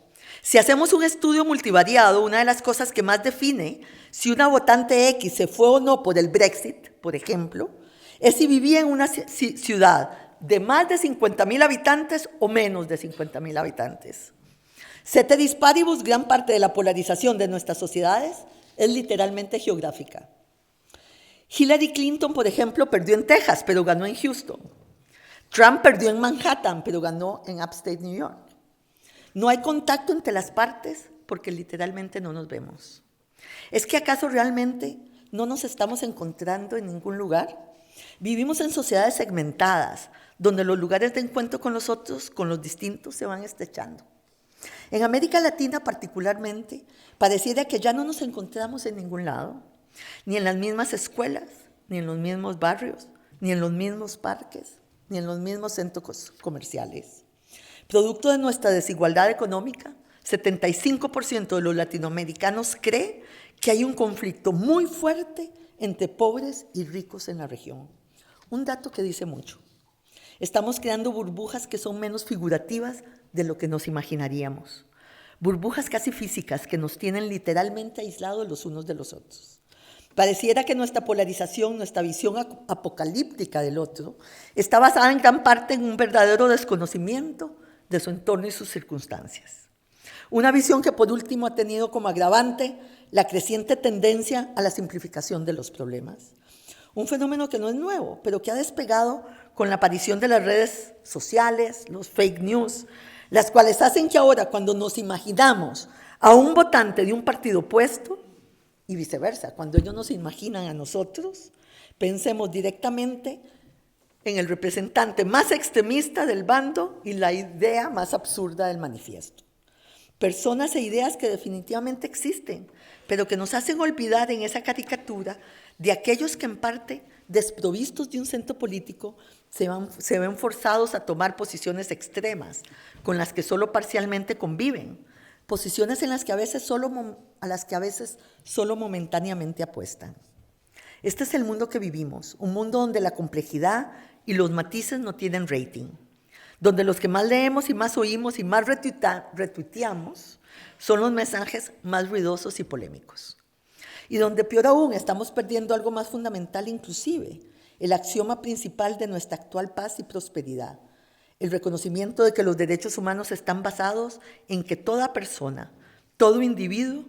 Si hacemos un estudio multivariado, una de las cosas que más define si una votante X se fue o no por el Brexit, por ejemplo, es si vivía en una ciudad de más de 50.000 habitantes o menos de 50.000 habitantes. Ceteris paribus, gran parte de la polarización de nuestras sociedades es literalmente geográfica. Hillary Clinton, por ejemplo, perdió en Texas, pero ganó en Houston. Trump perdió en Manhattan, pero ganó en Upstate New York. No hay contacto entre las partes porque literalmente no nos vemos. ¿Es que acaso realmente no nos estamos encontrando en ningún lugar? Vivimos en sociedades segmentadas, donde los lugares de encuentro con los otros, con los distintos, se van estrechando. En América Latina particularmente, pareciera que ya no nos encontramos en ningún lado, ni en las mismas escuelas, ni en los mismos barrios, ni en los mismos parques, ni en los mismos centros comerciales. Producto de nuestra desigualdad económica, 75% de los latinoamericanos cree que hay un conflicto muy fuerte entre pobres y ricos en la región. Un dato que dice mucho. Estamos creando burbujas que son menos figurativas de lo que nos imaginaríamos. Burbujas casi físicas que nos tienen literalmente aislados los unos de los otros. Pareciera que nuestra polarización, nuestra visión apocalíptica del otro, está basada en gran parte en un verdadero desconocimiento de su entorno y sus circunstancias. Una visión que por último ha tenido como agravante la creciente tendencia a la simplificación de los problemas. Un fenómeno que no es nuevo, pero que ha despegado con la aparición de las redes sociales, los fake news, las cuales hacen que ahora cuando nos imaginamos a un votante de un partido opuesto, y viceversa, cuando ellos nos imaginan a nosotros, pensemos directamente en el representante más extremista del bando y la idea más absurda del manifiesto. Personas e ideas que definitivamente existen, pero que nos hacen olvidar en esa caricatura de aquellos que en parte, desprovistos de un centro político, se ven forzados a tomar posiciones extremas, con las que solo parcialmente conviven, posiciones en las que a veces solo momentáneamente apuestan. Este es el mundo que vivimos, un mundo donde la complejidad y los matices no tienen rating, donde los que más leemos y más oímos y más retuiteamos son los mensajes más ruidosos y polémicos. Y donde peor aún estamos perdiendo algo más fundamental inclusive, el axioma principal de nuestra actual paz y prosperidad, el reconocimiento de que los derechos humanos están basados en que toda persona, todo individuo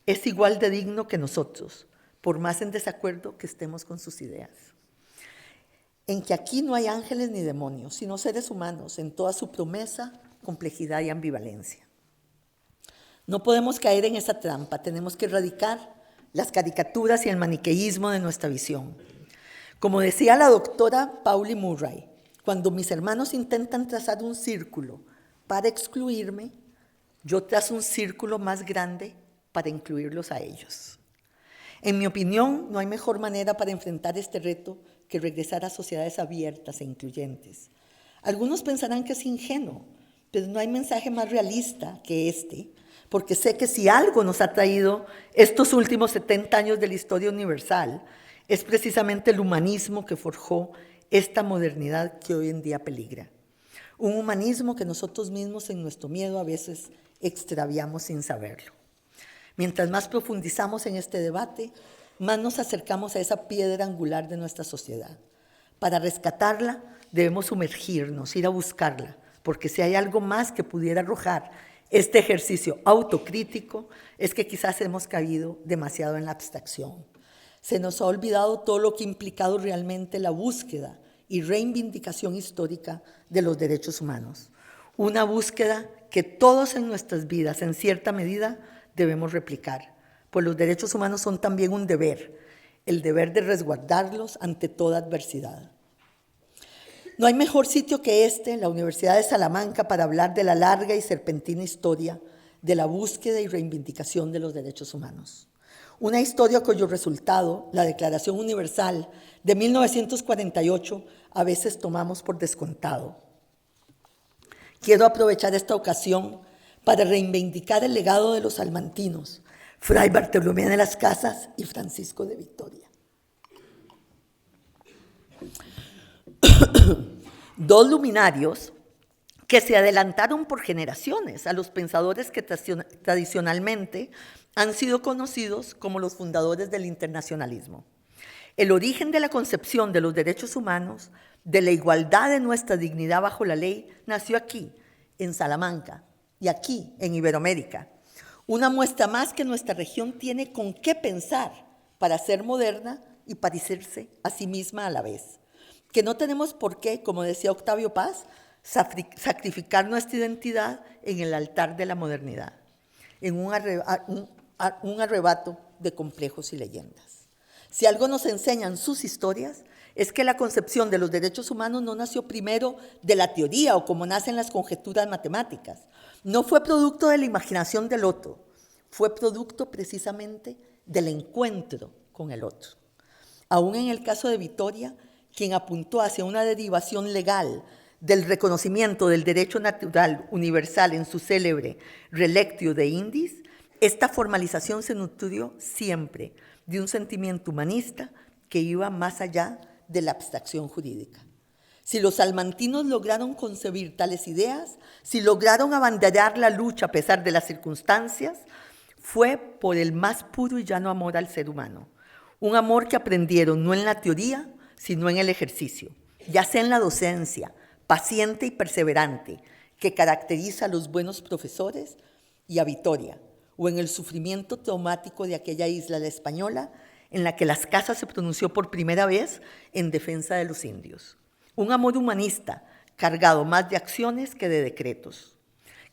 es igual de digno que nosotros, por más en desacuerdo que estemos con sus ideas. En que aquí no hay ángeles ni demonios, sino seres humanos en toda su promesa, complejidad y ambivalencia. No podemos caer en esa trampa, tenemos que erradicar las caricaturas y el maniqueísmo de nuestra visión. Como decía la doctora Pauli Murray, cuando mis hermanos intentan trazar un círculo para excluirme, yo trazo un círculo más grande para incluirlos a ellos. En mi opinión, no hay mejor manera para enfrentar este reto que regresar a sociedades abiertas e incluyentes. Algunos pensarán que es ingenuo, pero no hay mensaje más realista que este, porque sé que si algo nos ha traído estos últimos 70 años de la historia universal, es precisamente el humanismo que forjó esta modernidad que hoy en día peligra. Un humanismo que nosotros mismos en nuestro miedo a veces extraviamos sin saberlo. Mientras más profundizamos en este debate, más nos acercamos a esa piedra angular de nuestra sociedad. Para rescatarla debemos sumergirnos, ir a buscarla, porque si hay algo más que pudiera arrojar este ejercicio autocrítico, es que quizás hemos caído demasiado en la abstracción. Se nos ha olvidado todo lo que ha implicado realmente la búsqueda y reivindicación histórica de los derechos humanos. Una búsqueda que todos en nuestras vidas, en cierta medida, debemos replicar, pues los derechos humanos son también un deber, el deber de resguardarlos ante toda adversidad. No hay mejor sitio que este, la Universidad de Salamanca, para hablar de la larga y serpentina historia de la búsqueda y reivindicación de los derechos humanos. Una historia cuyo resultado, la Declaración Universal de 1948, a veces tomamos por descontado. Quiero aprovechar esta ocasión para reivindicar el legado de los salmantinos, Fray Bartolomé de las Casas y Francisco de Vitoria. Dos luminarios que se adelantaron por generaciones a los pensadores que tradicionalmente han sido conocidos como los fundadores del internacionalismo. El origen de la concepción de los derechos humanos, de la igualdad de nuestra dignidad bajo la ley, nació aquí, en Salamanca, y aquí, en Iberoamérica. Una muestra más que nuestra región tiene con qué pensar para ser moderna y parecerse a sí misma a la vez. Que no tenemos por qué, como decía Octavio Paz, sacrificar nuestra identidad en el altar de la modernidad, en un arrebato de complejos y leyendas. Si algo nos enseñan sus historias, es que la concepción de los derechos humanos no nació primero de la teoría o como nacen las conjeturas matemáticas. No fue producto de la imaginación del otro, fue producto precisamente del encuentro con el otro. Aún en el caso de Vittoria, quien apuntó hacia una derivación legal del reconocimiento del derecho natural universal en su célebre Relectio de Indis, esta formalización se nutrió siempre de un sentimiento humanista que iba más allá de la abstracción jurídica. Si los salmantinos lograron concebir tales ideas, si lograron abanderar la lucha a pesar de las circunstancias, fue por el más puro y llano amor al ser humano. Un amor que aprendieron no en la teoría, sino en el ejercicio, ya sea en la docencia, paciente y perseverante, que caracteriza a los buenos profesores y a Vittoria, o en el sufrimiento traumático de aquella isla La Española, en la que Las Casas se pronunció por primera vez en defensa de los indios. Un amor humanista, cargado más de acciones que de decretos,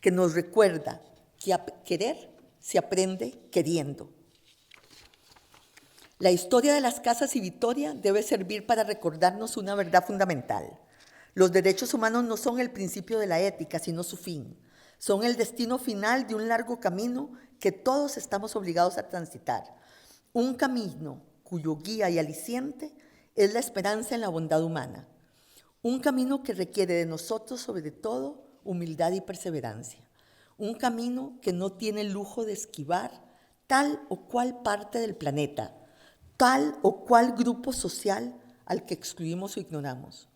que nos recuerda que a querer se aprende queriendo. La historia de Las Casas y Vittoria debe servir para recordarnos una verdad fundamental. Los derechos humanos no son el principio de la ética, sino su fin. Son el destino final de un largo camino que todos estamos obligados a transitar. Un camino cuyo guía y aliciente es la esperanza en la bondad humana. Un camino que requiere de nosotros, sobre todo, humildad y perseverancia. Un camino que no tiene el lujo de esquivar tal o cual parte del planeta, tal o cual grupo social al que excluimos o ignoramos.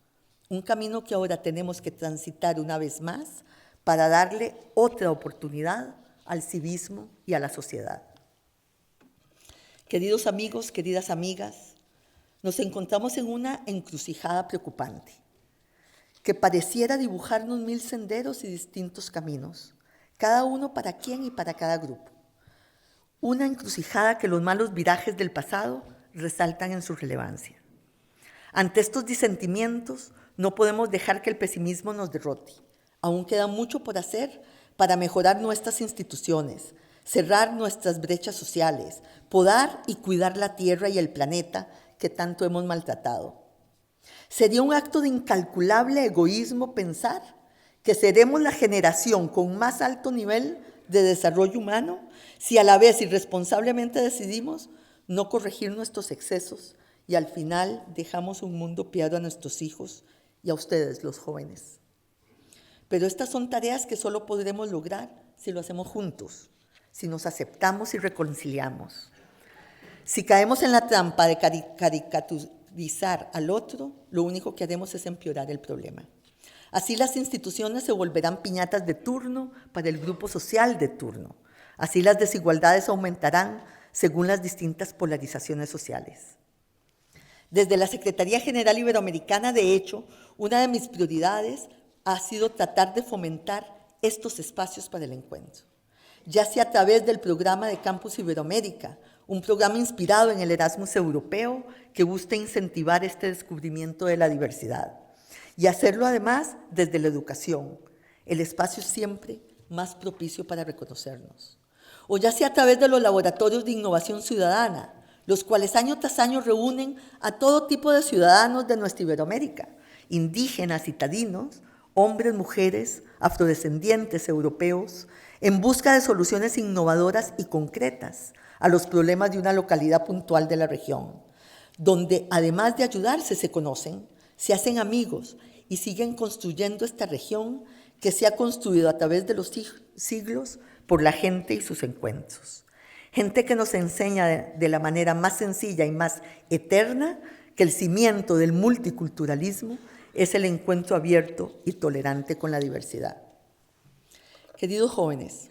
Un camino que ahora tenemos que transitar una vez más para darle otra oportunidad al civismo y a la sociedad. Queridos amigos, queridas amigas, nos encontramos en una encrucijada preocupante, que pareciera dibujarnos 1000 senderos y distintos caminos, cada uno para quién y para cada grupo. Una encrucijada que los malos virajes del pasado resaltan en su relevancia. Ante estos disentimientos, no podemos dejar que el pesimismo nos derrote. Aún queda mucho por hacer para mejorar nuestras instituciones, cerrar nuestras brechas sociales, podar y cuidar la tierra y el planeta que tanto hemos maltratado. Sería un acto de incalculable egoísmo pensar que seremos la generación con más alto nivel de desarrollo humano si a la vez irresponsablemente decidimos no corregir nuestros excesos y al final dejamos un mundo piado a nuestros hijos y a ustedes, los jóvenes. Pero estas son tareas que solo podremos lograr si lo hacemos juntos, si nos aceptamos y reconciliamos. Si caemos en la trampa de caricaturizar al otro, lo único que haremos es empeorar el problema. Así las instituciones se volverán piñatas de turno para el grupo social de turno. Así las desigualdades aumentarán según las distintas polarizaciones sociales. Desde la Secretaría General Iberoamericana, de hecho, una de mis prioridades ha sido tratar de fomentar estos espacios para el encuentro, ya sea a través del programa de Campus Iberoamérica, un programa inspirado en el Erasmus europeo que busca incentivar este descubrimiento de la diversidad, y hacerlo además desde la educación, el espacio siempre más propicio para reconocernos. O ya sea a través de los laboratorios de innovación ciudadana, los cuales año tras año reúnen a todo tipo de ciudadanos de nuestra Iberoamérica, indígenas, citadinos, hombres, mujeres, afrodescendientes, europeos, en busca de soluciones innovadoras y concretas a los problemas de una localidad puntual de la región, donde además de ayudarse se conocen, se hacen amigos y siguen construyendo esta región que se ha construido a través de los siglos por la gente y sus encuentros. Gente que nos enseña de la manera más sencilla y más eterna que el cimiento del multiculturalismo es el encuentro abierto y tolerante con la diversidad. Queridos jóvenes,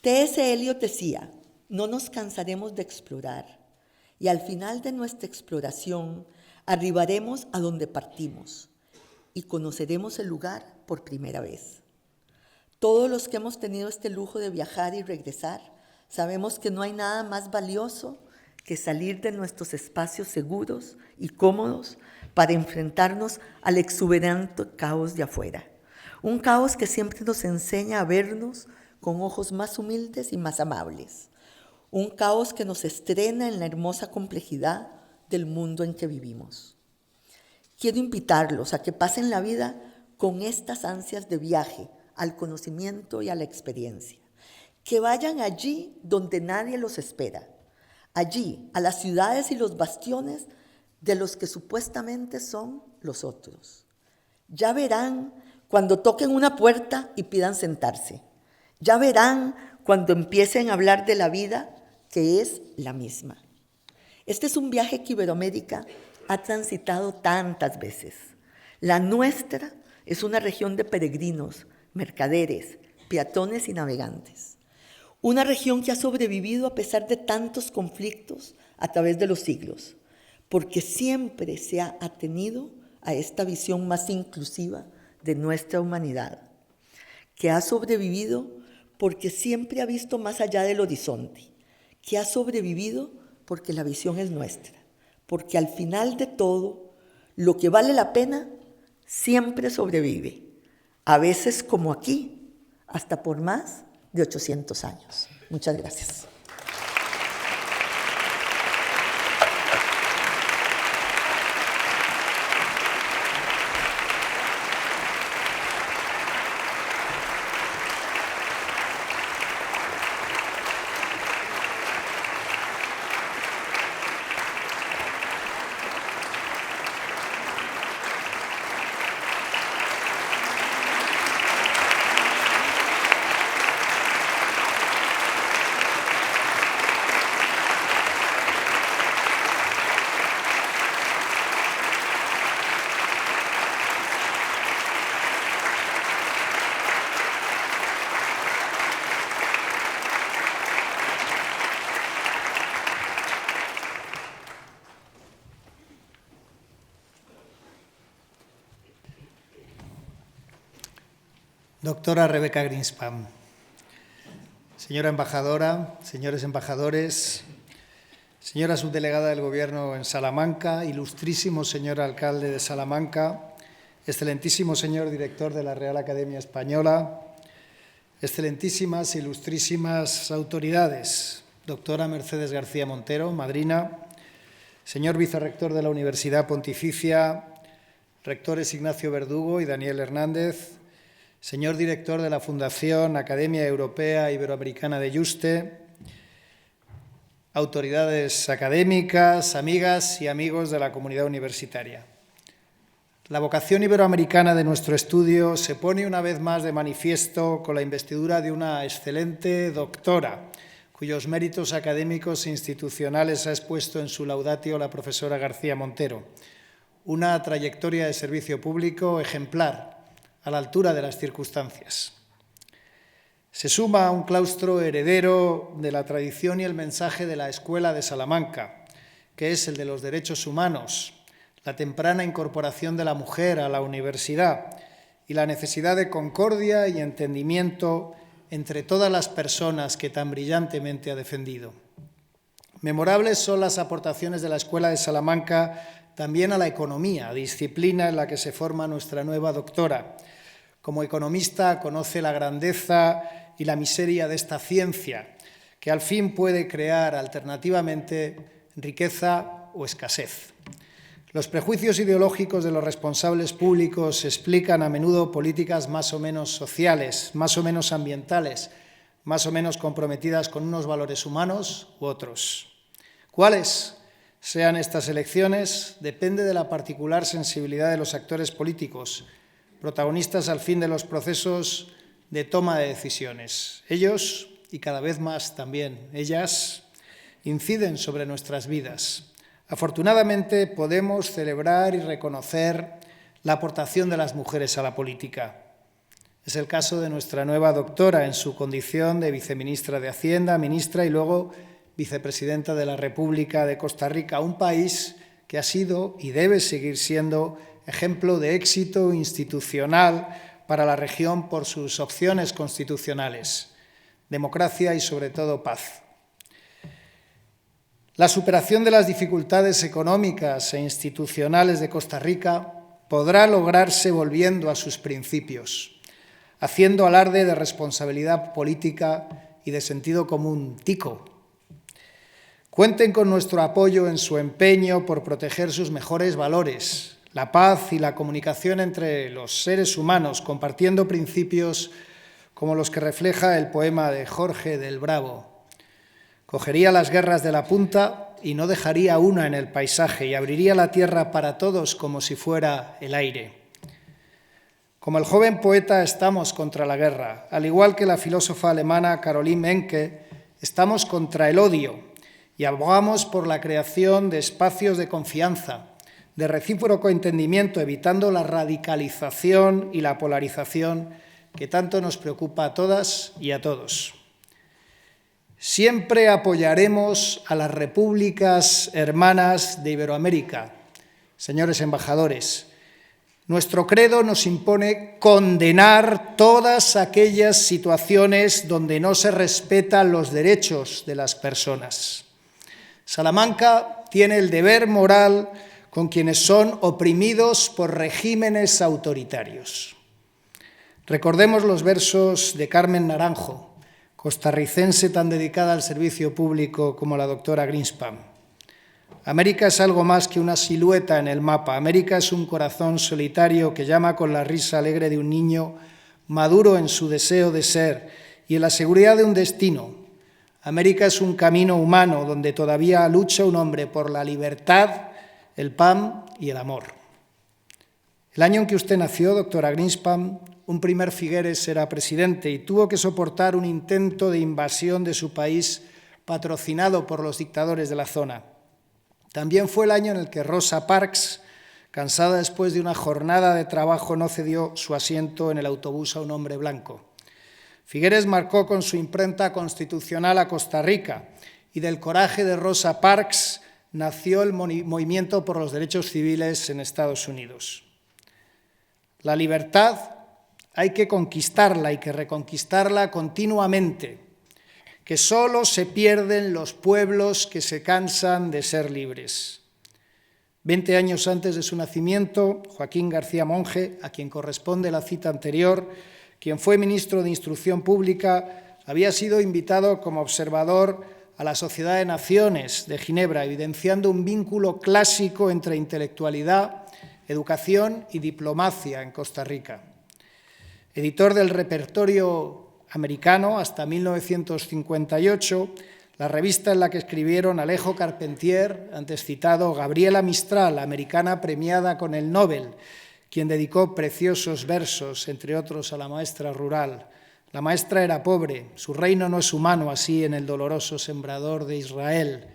T.S. Eliot decía, no nos cansaremos de explorar y al final de nuestra exploración arribaremos a donde partimos y conoceremos el lugar por primera vez. Todos los que hemos tenido este lujo de viajar y regresar, sabemos que no hay nada más valioso que salir de nuestros espacios seguros y cómodos para enfrentarnos al exuberante caos de afuera. Un caos que siempre nos enseña a vernos con ojos más humildes y más amables. Un caos que nos estrena en la hermosa complejidad del mundo en que vivimos. Quiero invitarlos a que pasen la vida con estas ansias de viaje al conocimiento y a la experiencia. Que vayan allí donde nadie los espera. Allí, a las ciudades y los bastiones de los que supuestamente son los otros. Ya verán cuando toquen una puerta y pidan sentarse. Ya verán cuando empiecen a hablar de la vida, que es la misma. Este es un viaje que Iberoamérica ha transitado tantas veces. La nuestra es una región de peregrinos, mercaderes, peatones y navegantes. Una región que ha sobrevivido a pesar de tantos conflictos a través de los siglos, porque siempre se ha atenido a esta visión más inclusiva de nuestra humanidad, que ha sobrevivido porque siempre ha visto más allá del horizonte, que ha sobrevivido porque la visión es nuestra, porque al final de todo, lo que vale la pena siempre sobrevive, a veces como aquí, hasta por más de 800 años. Muchas gracias. Doctora Rebecca Greenspan, señora embajadora, señores embajadores, señora subdelegada del Gobierno en Salamanca, ilustrísimo señor alcalde de Salamanca, excelentísimo señor director de la Real Academia Española, excelentísimas, ilustrísimas autoridades, doctora Mercedes García Montero, madrina, señor vicerrector de la Universidad Pontificia, rectores Ignacio Verdugo y Daniel Hernández, señor director de la Fundación Academia Europea Iberoamericana de Yuste, autoridades académicas, amigas y amigos de la comunidad universitaria. La vocación iberoamericana de nuestro estudio se pone una vez más de manifiesto con la investidura de una excelente doctora, cuyos méritos académicos e institucionales ha expuesto en su laudatio la profesora García Montero. Una trayectoria de servicio público ejemplar, a la altura de las circunstancias. Se suma a un claustro heredero de la tradición y el mensaje de la Escuela de Salamanca, que es el de los derechos humanos, la temprana incorporación de la mujer a la universidad y la necesidad de concordia y entendimiento entre todas las personas que tan brillantemente ha defendido. Memorables son las aportaciones de la Escuela de Salamanca también a la economía, disciplina en la que se forma nuestra nueva doctora. Como economista conoce la grandeza y la miseria de esta ciencia, que al fin puede crear alternativamente riqueza o escasez. Los prejuicios ideológicos de los responsables públicos explican a menudo políticas más o menos sociales, más o menos ambientales, más o menos comprometidas con unos valores humanos u otros. ¿Cuáles sean estas elecciones? Depende de la particular sensibilidad de los actores políticos, protagonistas al fin de los procesos de toma de decisiones. Ellos, y cada vez más también ellas, inciden sobre nuestras vidas. Afortunadamente podemos celebrar y reconocer la aportación de las mujeres a la política. Es el caso de nuestra nueva doctora en su condición de viceministra de Hacienda, ministra y luego vicepresidenta de la República de Costa Rica, un país que ha sido y debe seguir siendo ejemplo de éxito institucional para la región por sus opciones constitucionales, democracia y sobre todo paz. La superación de las dificultades económicas e institucionales de Costa Rica podrá lograrse volviendo a sus principios, haciendo alarde de responsabilidad política y de sentido común tico. Cuenten con nuestro apoyo en su empeño por proteger sus mejores valores, la paz y la comunicación entre los seres humanos, compartiendo principios como los que refleja el poema de Jorge del Bravo. Cogería las guerras de la punta y no dejaría una en el paisaje y abriría la tierra para todos como si fuera el aire. Como el joven poeta, estamos contra la guerra. Al igual que la filósofa alemana Caroline Menke, estamos contra el odio y abogamos por la creación de espacios de confianza, de recíproco entendimiento, evitando la radicalización y la polarización que tanto nos preocupa a todas y a todos. Siempre apoyaremos a las repúblicas hermanas de Iberoamérica, señores embajadores. Nuestro credo nos impone condenar todas aquellas situaciones donde no se respetan los derechos de las personas. Salamanca tiene el deber moral con quienes son oprimidos por regímenes autoritarios. Recordemos los versos de Carmen Naranjo, costarricense tan dedicada al servicio público como la doctora Greenspan. América es algo más que una silueta en el mapa. América es un corazón solitario que llama con la risa alegre de un niño maduro en su deseo de ser y en la seguridad de un destino. América es un camino humano donde todavía lucha un hombre por la libertad, el pan y el amor. El año en que usted nació, doctora Greenspan, un primer Figueres era presidente y tuvo que soportar un intento de invasión de su país patrocinado por los dictadores de la zona. También fue el año en el que Rosa Parks, cansada después de una jornada de trabajo, no cedió su asiento en el autobús a un hombre blanco. Figueres marcó con su imprenta constitucional a Costa Rica y del coraje de Rosa Parks nació el movimiento por los derechos civiles en Estados Unidos. La libertad hay que conquistarla y que reconquistarla continuamente, que solo se pierden los pueblos que se cansan de ser libres. 20 años antes de su nacimiento, Joaquín García Monge, a quien corresponde la cita anterior, quien fue ministro de Instrucción Pública, había sido invitado como observador a la Sociedad de Naciones de Ginebra, evidenciando un vínculo clásico entre intelectualidad, educación y diplomacia en Costa Rica. Editor del repertorio americano hasta 1958, la revista en la que escribieron Alejo Carpentier, antes citado, Gabriela Mistral, americana premiada con el Nobel, quien dedicó preciosos versos, entre otros, a la maestra rural. La maestra era pobre, su reino no es humano, así en el doloroso sembrador de Israel.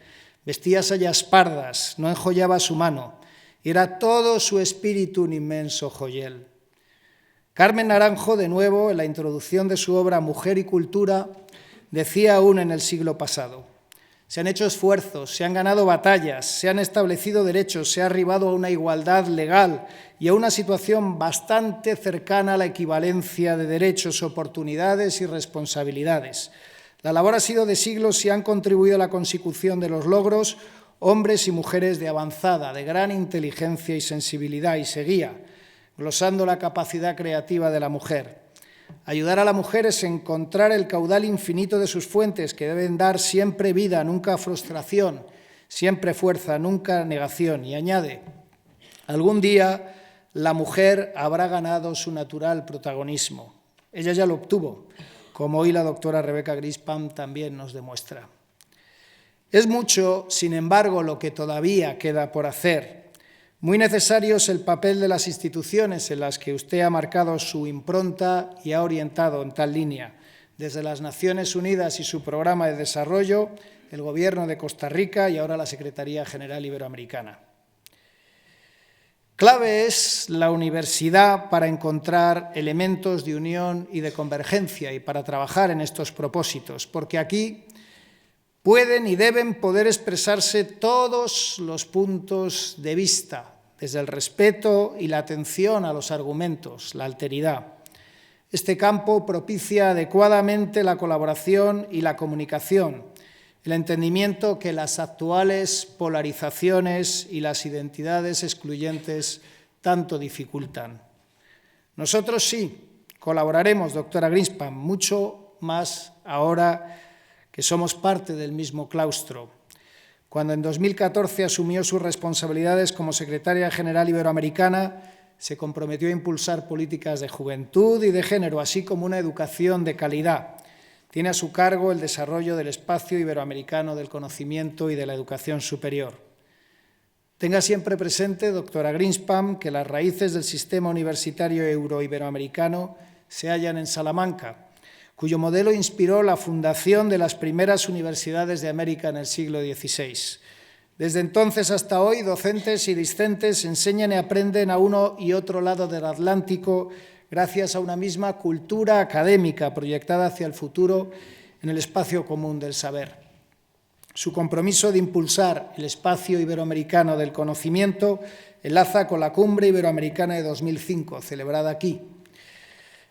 Vestía sayas pardas, no enjollaba su mano, y era todo su espíritu un inmenso joyel. Carmen Naranjo, de nuevo, en la introducción de su obra Mujer y Cultura, decía aún en el siglo pasado: se han hecho esfuerzos, se han ganado batallas, se han establecido derechos, se ha arribado a una igualdad legal y a una situación bastante cercana a la equivalencia de derechos, oportunidades y responsabilidades. La labor ha sido de siglos y han contribuido a la consecución de los logros hombres y mujeres de avanzada, de gran inteligencia y sensibilidad, y seguía glosando la capacidad creativa de la mujer. Ayudar a la mujer es encontrar el caudal infinito de sus fuentes, que deben dar siempre vida, nunca frustración, siempre fuerza, nunca negación. Y añade, algún día la mujer habrá ganado su natural protagonismo. Ella ya lo obtuvo, como hoy la doctora Rebeca Greenspan también nos demuestra. Es mucho, sin embargo, lo que todavía queda por hacer. Muy necesario es el papel de las instituciones en las que usted ha marcado su impronta y ha orientado en tal línea, desde las Naciones Unidas y su programa de desarrollo, el Gobierno de Costa Rica y ahora la Secretaría General Iberoamericana. Clave es la universidad para encontrar elementos de unión y de convergencia y para trabajar en estos propósitos, porque aquí pueden y deben poder expresarse todos los puntos de vista, desde el respeto y la atención a los argumentos, la alteridad. Este campo propicia adecuadamente la colaboración y la comunicación, el entendimiento que las actuales polarizaciones y las identidades excluyentes tanto dificultan. Nosotros sí, colaboraremos, doctora Greenspan, mucho más ahora que somos parte del mismo claustro. Cuando en 2014 asumió sus responsabilidades como secretaria general iberoamericana, se comprometió a impulsar políticas de juventud y de género, así como una educación de calidad. Tiene a su cargo el desarrollo del espacio iberoamericano del conocimiento y de la educación superior. Tenga siempre presente, doctora Greenspan, que las raíces del sistema universitario euro-iberoamericano se hallan en Salamanca, cuyo modelo inspiró la fundación de las primeras universidades de América en el siglo XVI. Desde entonces hasta hoy, docentes y discentes enseñan y aprenden a uno y otro lado del Atlántico gracias a una misma cultura académica proyectada hacia el futuro en el espacio común del saber. Su compromiso de impulsar el espacio iberoamericano del conocimiento enlaza con la Cumbre Iberoamericana de 2005, celebrada aquí.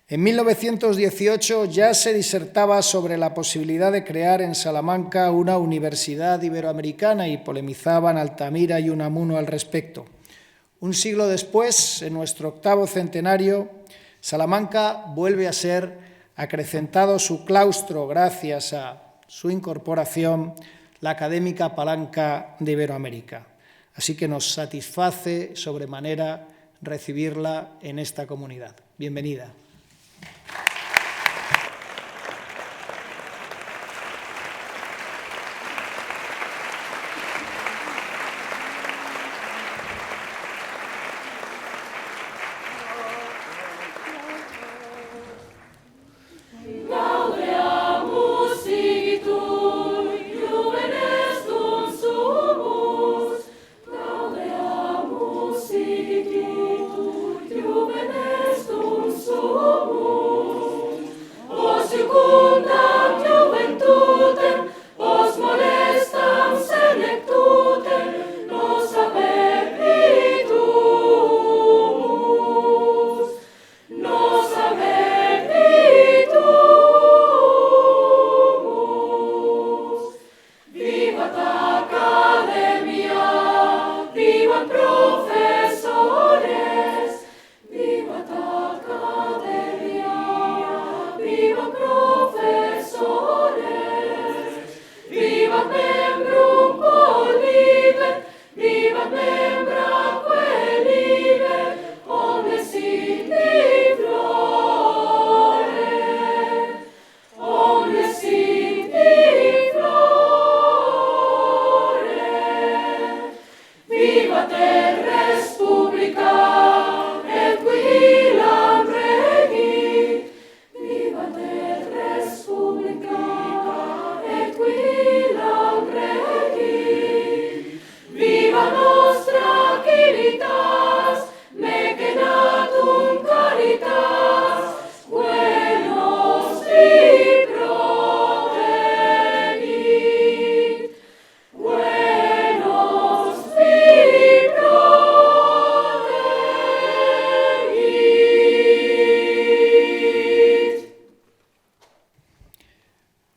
En 1918 ya se disertaba sobre la posibilidad de crear en Salamanca una universidad iberoamericana y polemizaban Altamira y Unamuno al respecto. Un siglo después, en nuestro 8º centenario, Salamanca vuelve a ser acrecentado su claustro gracias a su incorporación, la académica palanca de Iberoamérica. Así que nos satisface sobremanera recibirla en esta comunidad. Bienvenida.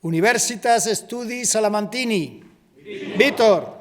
Universitas Studi Salamantini. Víctor.